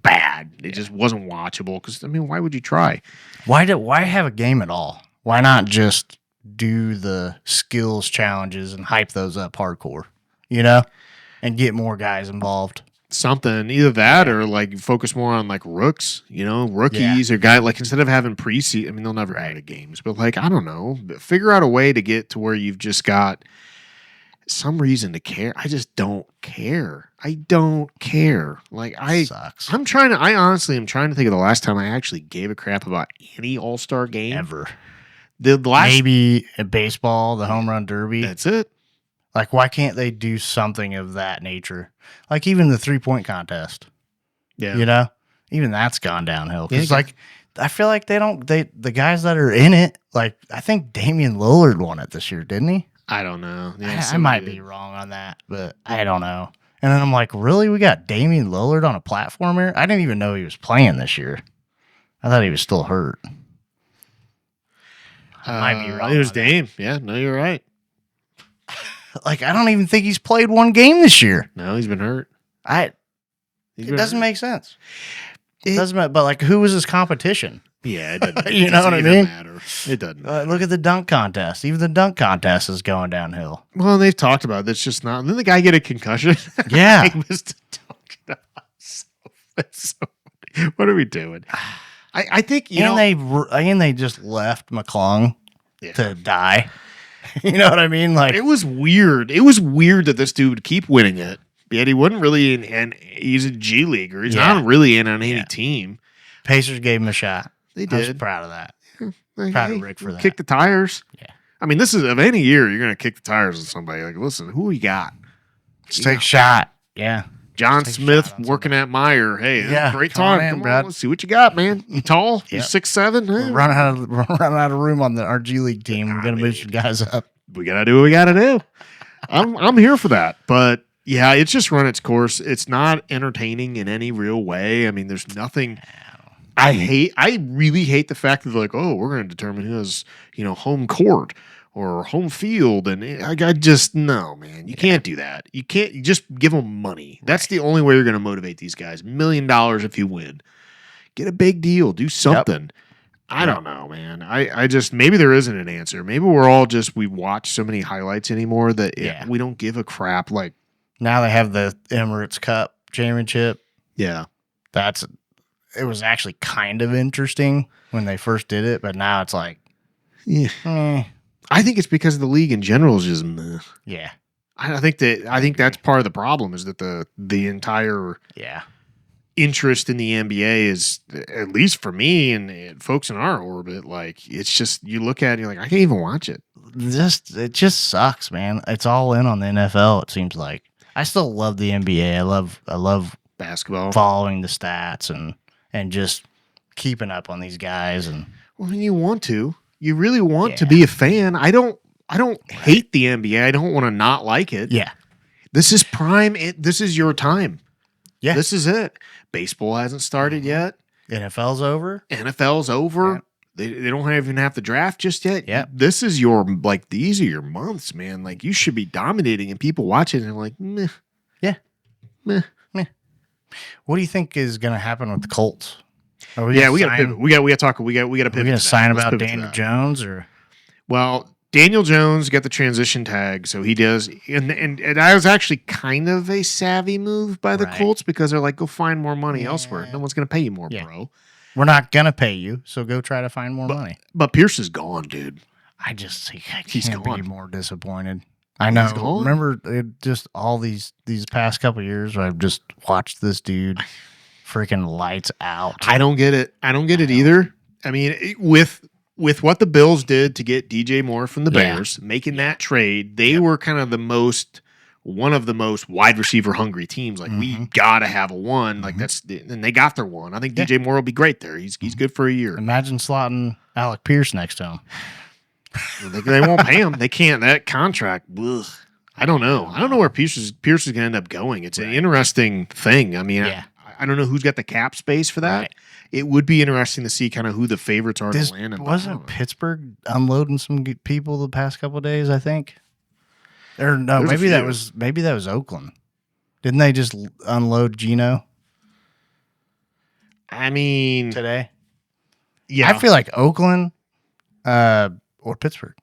bad. It just wasn't watchable because why would you try?
Why have a game at all? Why not just do the skills challenges and hype those up hardcore, and get more guys involved?
Something, either that or like focus more on like rookies or guys, like instead of having preseason, they'll never add games, but like, I don't know, figure out a way to get to where you've just got some reason to care. I just don't care. Like
Sucks.
I honestly am trying to think of the last time I actually gave a crap about any All-Star game
ever.
The last,
maybe in baseball, the home run derby.
That's it.
Like, why can't they do something of that nature? Like, even the 3-point contest.
Yeah.
Even that's gone downhill. Because, I feel like the guys that are in it, like, I think Damian Lillard won it this year, didn't he?
I don't know. Yeah,
I might be wrong on that, but I don't know. And then I'm like, really? We got Damian Lillard on a platform here? I didn't even know he was playing this year. I thought he was still hurt. I might be wrong.
It was Dame. Yeah, no, you're right.
Like, I don't even think he's played one game this year.
No, he's been hurt.
It doesn't make sense. It doesn't matter. But, like, who was his competition?
Yeah, it doesn't.
You know what I mean?
Matter. It doesn't.
Look at the dunk contest. Even the dunk contest is going downhill.
Well, they've talked about it. It's just not. Didn't the guy get a concussion?
Yeah.
He missed a dunk. What are we doing? I think
they just left McClung to die. You know what I mean? Like,
it was weird. It was weird that this dude would keep winning it, yet he wasn't really in. And he's a G League, or he's not really in on any team.
Pacers gave him a shot.
They did.
I was proud of that. Proud of Rick for that.
Kick the tires.
Yeah.
This is of any year you're gonna kick the tires on somebody. Like, listen, who we got?
Let's take a shot. Yeah.
John Smith working at Meyer. Hey, great time. Come on, let's see what you got, man. You tall? You 6'7"? Hey.
Run out of room on our G League team. We're gonna move some guys up.
We gotta do what we gotta do. I'm here for that. But yeah, it's just run its course. It's not entertaining in any real way. There's nothing. I really hate the fact that they're like, oh, we're gonna determine who has home court. or home field. And I just, no, man, you can't do that. You just give them money. That's the only way you're going to motivate these guys. $1 million if you win. Get a big deal. Do something. I don't know, man. I just, maybe there isn't an answer. Maybe we're all just, we watch so many highlights anymore that we don't give a crap. Like,
now they have the Emirates Cup Championship.
Yeah.
It was actually kind of interesting when they first did it, but now it's like,
I think it's because the league in general is just meh.
Yeah.
I think that's part of the problem is that the entire interest in the NBA is, at least for me and folks in our orbit, like, it's just, you look at it and you're like, I can't even watch it.
It just sucks, man. It's all in on the NFL, it seems like. I still love the NBA. I love
basketball,
following the stats and just keeping up on these guys. And
well, you really want to be a fan. I don't hate the NBA. I don't want to not like it.
Yeah.
This is prime. This is your time.
Yeah.
This is it. Baseball hasn't started yet.
NFL's over.
Yeah. They don't even have the draft just yet.
Yeah.
This is these are your months, man. Like, you should be dominating and people watching and they're like, meh.
Yeah.
Meh.
What do you think is going to happen with the Colts?
We got to pivot. We got to talk. We got to pivot.
We're going to sign about Daniel Jones, or?
Well, Daniel Jones got the transition tag, so he does. And that was actually kind of a savvy move by the Colts, because they're like, go find more money elsewhere. No one's going to pay you more, bro.
We're not going to pay you, so go try to find more money.
But Pierce is gone, dude.
I can't be more disappointed. I know. Remember, just all these past couple of years, I've just watched this dude freaking lights out.
I don't get it. I don't get it either. I mean, with what the Bills did to get DJ Moore from the Bears, making that trade, they were kind of one of the most wide receiver hungry teams. Like, we gotta have a one. Like, and they got their one. I think DJ Moore will be great there. He's good for a year.
Imagine slotting Alec Pierce next to him.
They won't pay him. They can't. That contract. Ugh. I don't know. I don't know where Pierce is going to end up going. It's an interesting thing. I mean, I don't know who's got the cap space for that. Right. It would be interesting to see kind of who the favorites are to land.
Wasn't Pittsburgh unloading some people the past couple of days, I think? Or no, maybe that was Oakland. Didn't they just unload Geno?
I mean,
today.
Yeah,
I feel like Oakland or Pittsburgh.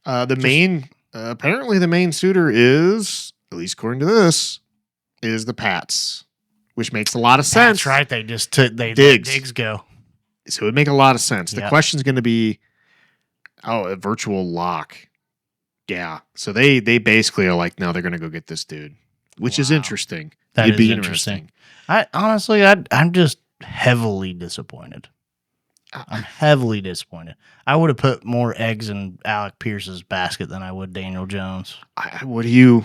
Apparently the main suitor is, at least according to this, is the Pats, which makes a lot of sense.
That's right. They just Diggs go.
So it would make a lot of sense. The question's going to be, a virtual lock. Yeah. So they basically are like, no, they're going to go get this dude, which is interesting.
That'd be interesting. I'm just heavily disappointed. I'm heavily disappointed. I would have put more eggs in Alec Pierce's basket than I would Daniel Jones. 100%.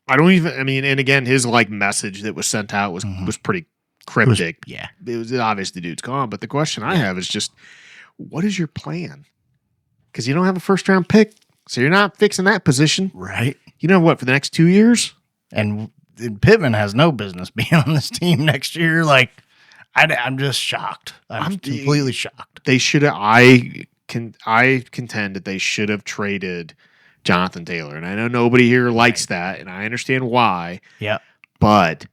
I don't even, and again, his message that was sent out was pretty cryptic. It was obvious the dude's gone. But the question I have is just, what is your plan? Because you don't have a first round pick, so you're not fixing that position.
Right.
You know what, for the next 2 years?
And Pittman has no business being on this team next year. Like, I'm just shocked. I'm completely shocked.
They should have, I contend that they should have traded Jonathan Taylor. And I know nobody here likes that, and I understand why.
Yeah.
But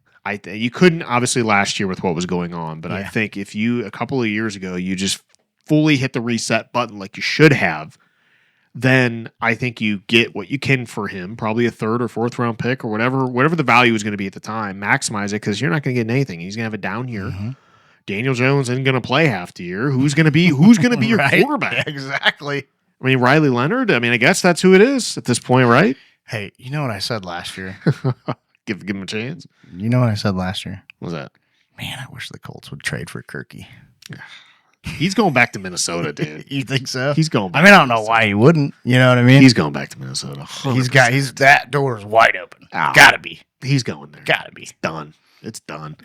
you couldn't, obviously, last year with what was going on. But I think if a couple of years ago, you just fully hit the reset button like you should have, then I think you get what you can for him, probably a third or fourth round pick or whatever the value is going to be at the time. Maximize it, because you're not going to get anything. He's going to have a down year. Daniel Jones isn't going to play half the year. Who's going to be your quarterback?
Yeah, exactly.
I mean, Riley Leonard. I guess that's who it is at this point, right?
Hey, you know what I said last year?
Give him a chance.
You know what I said last year?
What was that?
Man, I wish the Colts would trade for Kirky.
He's going back to Minnesota, dude.
You think so?
He's going back.
I don't know why he wouldn't. You know what I mean?
He's going back to Minnesota. 100%.
That door is wide open. Gotta be.
He's going there.
Gotta be.
It's done. It's done.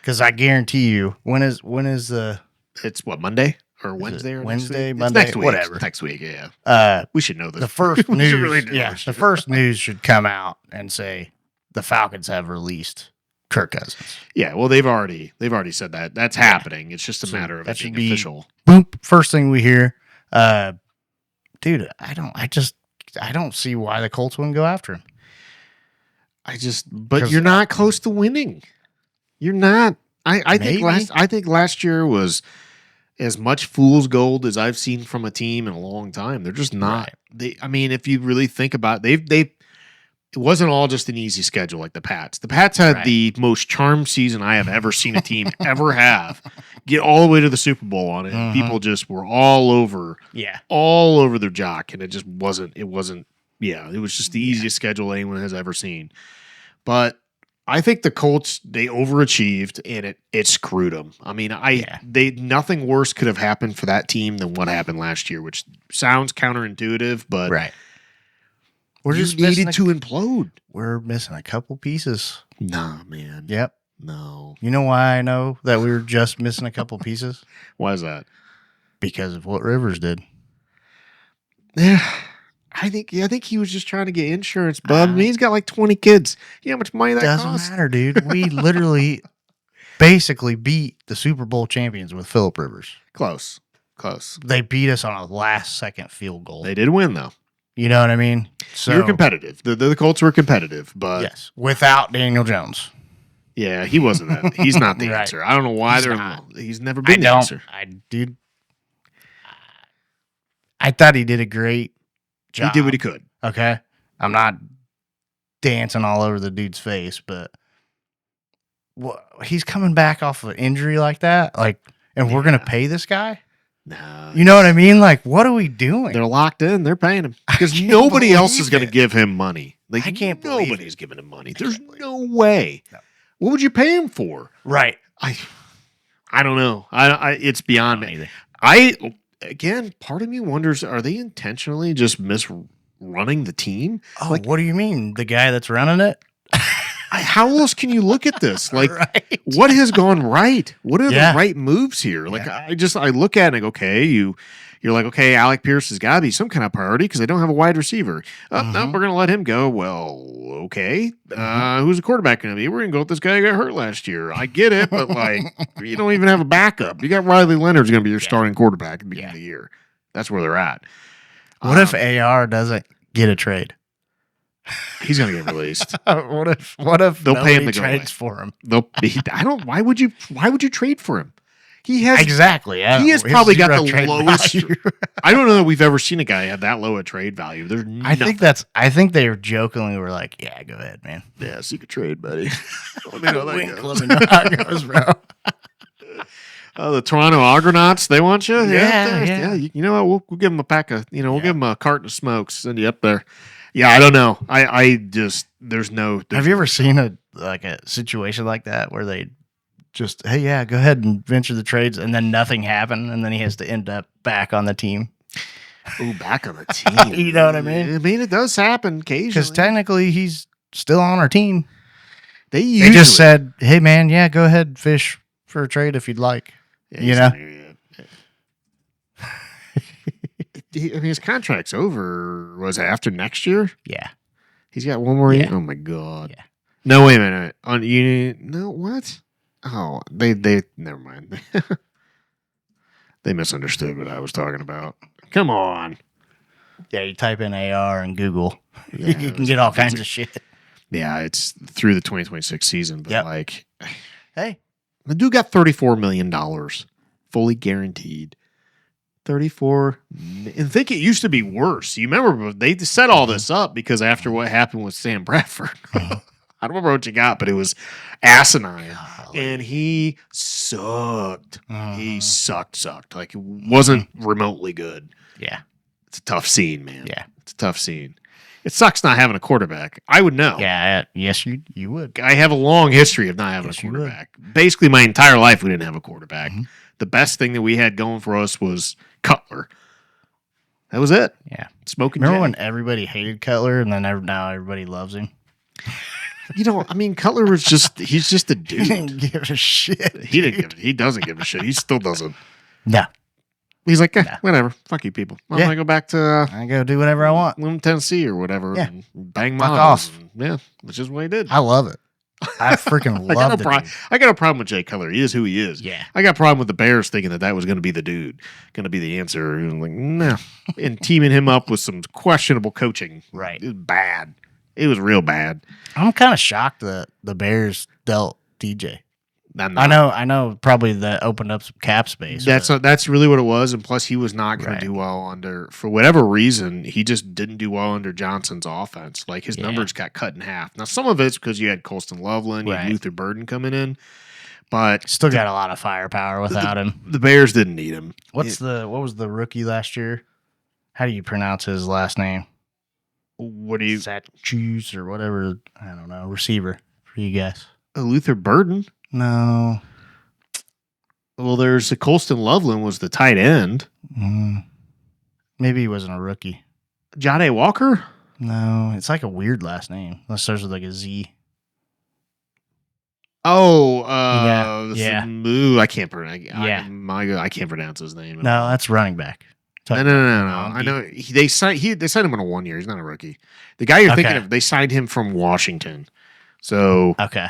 Because I guarantee you, when is the?
It's what, Monday or Wednesday or
Wednesday,
Monday,
next week? Whatever.
Next week, yeah. We should know this.
The first news, the first news should come out and say the Falcons have released Kirk Cousins.
Yeah, well, they've already said that. That's happening. It's just a matter of it being official.
Boom. First thing we hear, Dude, I don't see why the Colts wouldn't go after him.
But you're not close to winning. You're not. I think last year was as much fool's gold as I've seen from a team in a long time. They're just not. Right. If you really think about it, it wasn't all just an easy schedule like the Pats. The Pats had the most charmed season I have ever seen a team ever have. Get all the way to the Super Bowl on it. Mm-hmm. People just were all over their jock, and it just wasn't. It was just the easiest schedule anyone has ever seen. But I think the Colts, they overachieved, and it screwed them. I mean, nothing worse could have happened for that team than what happened last year, which sounds counterintuitive, but we're just needed to implode.
We're missing a couple pieces.
Nah, man.
Yep.
No.
You know why I know that we were just missing a couple pieces?
Why is that?
Because of what Rivers did.
Yeah. I think he was just trying to get insurance, bud. I mean, he's got like 20 kids. You know how much money that costs?
Doesn't matter, dude. We literally basically beat the Super Bowl champions with Phillip Rivers.
Close.
They beat us on a last-second field goal.
They did win, though.
You know what I mean? So
you're competitive. The Colts were competitive, but
yes, without Daniel Jones.
Yeah, he wasn't that. He's not the answer. I don't know why he's never been the answer.
I thought he did a great job.
He did what he could.
Okay. I'm not dancing all over the dude's face, but he's coming back off of an injury like that, and we're gonna pay this guy?
No.
You know what I mean? Like, what are we doing?
They're locked in. They're paying him because nobody else is going to give him money. Like,
I can't believe
nobody's giving him money. There's no way. No. What would you pay him for?
Right.
I don't know. It's beyond me. Again, part of me wonders: are they intentionally just misrunning the team?
Oh, what do you mean? The guy that's running it?
How else can you look at this? Like, what has gone right? What are the right moves here? Like, I look at it and I go, okay, you're like, okay, Alec Pierce has got to be some kind of priority because they don't have a wide receiver. No, we're going to let him go. Well, okay. Who's the quarterback going to be? We're going to go with this guy who got hurt last year. I get it, but you don't even have a backup. You got Riley Leonard's going to be your starting quarterback at the beginning of the year. That's where they're at.
What if AR doesn't get a trade?
He's gonna get released.
What if
they'll pay him to
trades for him?
Why would you trade for him? He has
exactly.
He has probably got the lowest. I don't know that we've ever seen a guy have that low a trade value. There's nothing.
I think they were jokingly were like, yeah, go ahead, man.
Yeah, seek a trade, buddy. Let me know
how it goes, bro.
The Toronto Argonauts, they want you.
Yeah.
You know what? We'll give them a pack of. We'll give them a carton of smokes. Send you up there. Yeah, I don't know. There's no.
Have you ever seen a situation like that where they just, hey, yeah, go ahead and venture the trades, and then nothing happened, and then he has to end up back on the team?
Oh, back on the team.
You know what I mean?
I mean, it does happen occasionally.
Because technically, he's still on our team.
They
just said, hey, man, yeah, go ahead, fish for a trade if you'd like. Yeah,
his contract's over. Was it after next year?
Yeah.
He's got one more year? Oh, my God. Yeah. No, wait a minute. No, what? Oh, they never mind. They misunderstood what I was talking about. Come on.
Yeah, you type in AR in Google. Yeah, you can get all kinds of shit.
Yeah, it's through the 2026 season. But
hey.
The dude got $34 million fully guaranteed. 34 and think it used to be worse. You remember they set all this up because after what happened with Sam Bradford. I don't remember what you got, but it was asinine. Golly. And he sucked. He sucked. Like, it wasn't remotely good.
Yeah.
It's a tough scene, man.
Yeah.
It's a tough scene. It sucks not having a quarterback. I would know.
Yeah. Yes, you would.
I have a long history of not having a quarterback. Basically, my entire life, we didn't have a quarterback. Mm-hmm. The best thing that we had going for us was Cutler. That was it.
Yeah.
Smoking.
Remember when everybody hated Cutler and then now everybody loves him?
Cutler was he's just a dude.
He didn't give a shit.
He doesn't give a shit. He still doesn't.
No.
He's like, whatever. Fuck you people. I'm going to go back to...
I go do whatever I want.
Tennessee or whatever.
Yeah.
And bang
Fuck
my
off.
Yeah, which is what he did.
I love it. I freaking
I got
love
no
the dude.
I got a problem with Jay Cutler. He is who he is.
Yeah.
I got a problem with the Bears thinking that was going to be the dude, going to be the answer. And like, no. And teaming him up with some questionable coaching.
Right.
It was bad. It was real bad.
I'm kind of shocked that the Bears dealt DJ.
I'm
I
not.
know. Probably that opened up some cap space.
That's really what it was. And plus, he was not going
Right.
to do well for whatever reason. He just didn't do well under Johnson's offense. Like his
Yeah.
numbers got cut in half. Now, some of it's because you had Colston Loveland, you had
Right.
Luther Burden coming in, but
Still got a lot of firepower without him.
the Bears didn't need him.
What was the rookie last year? How do you pronounce his last name?
What do you?
Satchus or whatever. I don't know. Receiver for you guys.
Luther Burden?
No.
Well, there's Colston Loveland was the tight end.
Maybe he wasn't a rookie.
Jade Walker?
No, it's like a weird last name. It starts with like a Z.
Oh,
Yeah.
Moo. I can't pronounce.
Yeah.
I can't pronounce his name.
No, that's running back.
No. I know they signed him on a 1 year. He's not a rookie. The guy you're thinking of, they signed him from Washington. So
Okay.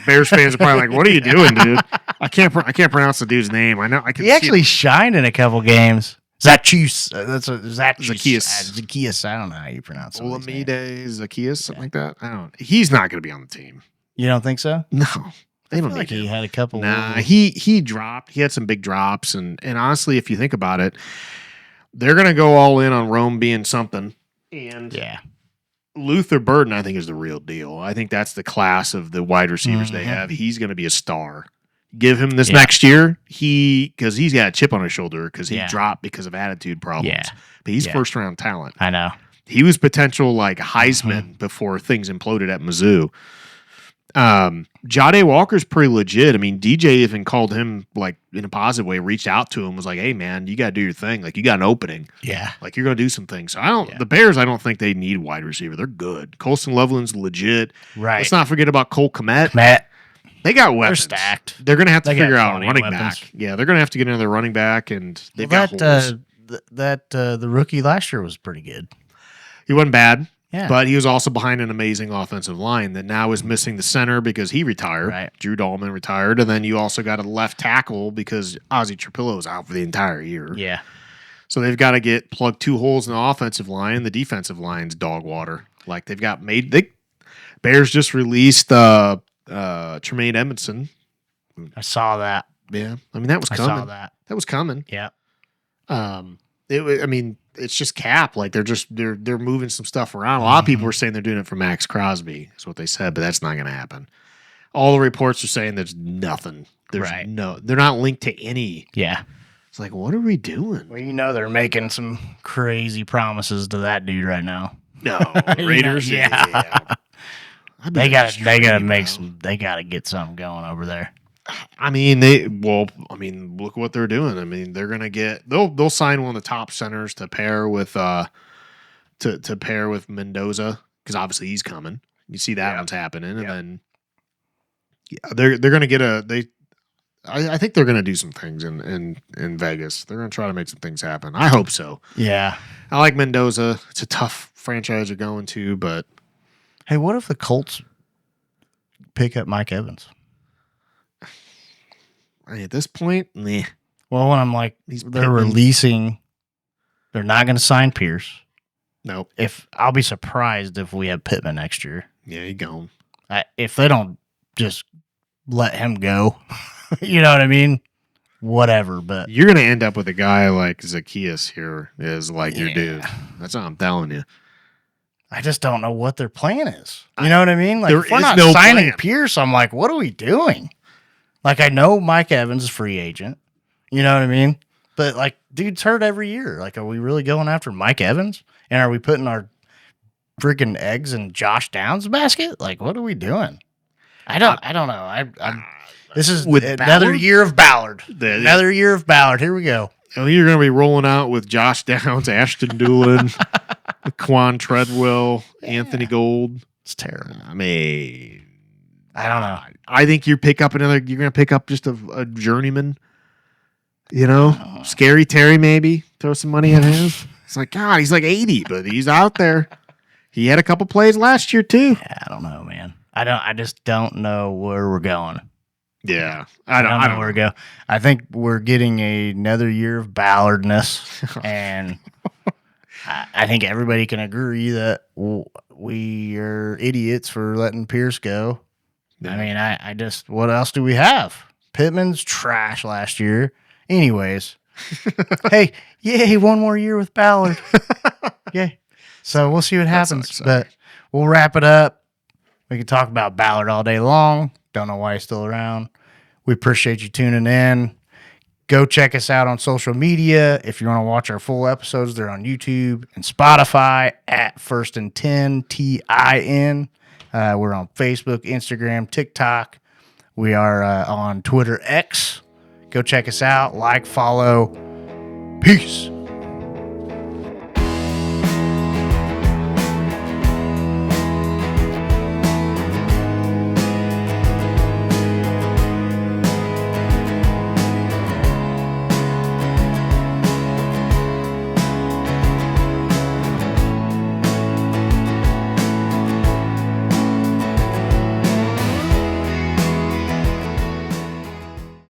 Bears fans are probably like, "What are you doing, dude?" I can't pronounce the dude's name. I know. I can.
He actually shined in a couple games. Zacchaeus. That's a
Zacchaeus.
Zacchaeus. I don't know how you pronounce it.
Olamide Zacchaeus, something like that. I don't. He's not going to be on the team.
You don't think so?
No, they don't
Like
need him.
he had a couple.
Nah, he dropped. He had some big drops, and honestly, if you think about it, they're going to go all in on Rome being something. And
Yeah.
Luther Burden, I think, is the real deal. I think that's the class of the wide receivers they have. He's going to be a star. Give him this next year, because he's got a chip on his shoulder because he dropped because of attitude problems.
Yeah.
But he's first round talent.
I know.
He was potential like Heisman before things imploded at Mizzou. Jade Walker's pretty legit. I mean, DJ even called him like in a positive way, reached out to him, was like, "Hey man, you got to do your thing. Like you got an opening.
Yeah.
Like you're going to do some things." So the Bears, I don't think they need wide receiver. They're good. Colston Loveland's legit.
Right.
Let's not forget about Cole Kmet.
Matt.
They got weapons.
They're stacked.
They're going to have to
They got
figure out a
plenty of
running
weapons.
back. Yeah, they're going to have to get another running back, and they've got holes.
The rookie last year was pretty good.
He wasn't bad.
Yeah.
But he was also behind an amazing offensive line that now is missing the center because he retired.
Right.
Drew Dahlman retired. And then you also got a left tackle because Ozzie Trapillo is out for the entire year.
Yeah.
So they've got to plug two holes in the offensive line. The defensive line's dog water. Like they've got Bears just released Tremaine Edmondson.
I saw that.
Yeah. I mean, that was coming.
I saw that.
That was coming.
Yeah.
It's just cap. Like they're moving some stuff around. A lot of people were saying they're doing it for Max Crosby, is what they said, but that's not going to happen. All the reports are saying there's nothing. They're not linked to any.
Yeah.
It's like, what are we doing?
Well, you know they're making some crazy promises to that dude right now.
No, Raiders.
Yeah. They got to get something going over there.
I mean, look what they're doing. I mean, they're gonna they'll sign one of the top centers to pair with to pair with Mendoza because obviously he's coming. You see that one's happening, and then they're gonna get I think they're gonna do some things in Vegas. They're gonna try to make some things happen. I hope so.
Yeah,
I like Mendoza. It's a tough franchise they're going to, but
hey, what if the Colts pick up Mike Evans?
At this point, nah.
Well, when I'm like, they're not going to sign Pierce.
Nope.
I'll be surprised if we have Pittman next year.
Yeah, he gone.
If they don't just let him go, you know what I mean? Whatever, but
you're going to end up with a guy like Zacchaeus here is like your dude. That's what I'm telling you.
I just don't know what their plan is. You know what I mean? Like,
there
if we're
is
not
no
signing
plan.
Pierce, I'm like, what are we doing? Like, I know Mike Evans is free agent. You know what I mean? But, like, dude's hurt every year. Like, are we really going after Mike Evans? And are we putting our freaking eggs in Josh Downs' basket? Like, what are we doing? I don't know. This is
with
another
Ballard?
Year of Ballard. Another year of Ballard. Here we go.
Well, you're going to be rolling out with Josh Downs, Ashton Doolin, Quan Treadwell, Anthony Gold.
It's terrible.
I mean,
I don't know.
I think you're going to pick up just a journeyman, Scary Terry, maybe throw some money at him. It's like, God, he's like 80, but he's out there. He had a couple plays last year too.
Yeah, I don't know, man. I just don't know where we're going.
Yeah,
I don't know where to go. I think we're getting another year of Ballardness, and I think everybody can agree that we are idiots for letting Pierce go. Yeah. I mean, I just, what else do we have? Pittman's trash last year. Anyways, hey, yay, one more year with Ballard. Yay. So we'll see what happens, but we'll wrap it up. We can talk about Ballard all day long. Don't know why he's still around. We appreciate you tuning in. Go check us out on social media. If you want to watch our full episodes, they're on YouTube and Spotify at First and 10 TIN. We're on Facebook, Instagram, TikTok. We are on Twitter X. Go check us out. Like, follow. Peace.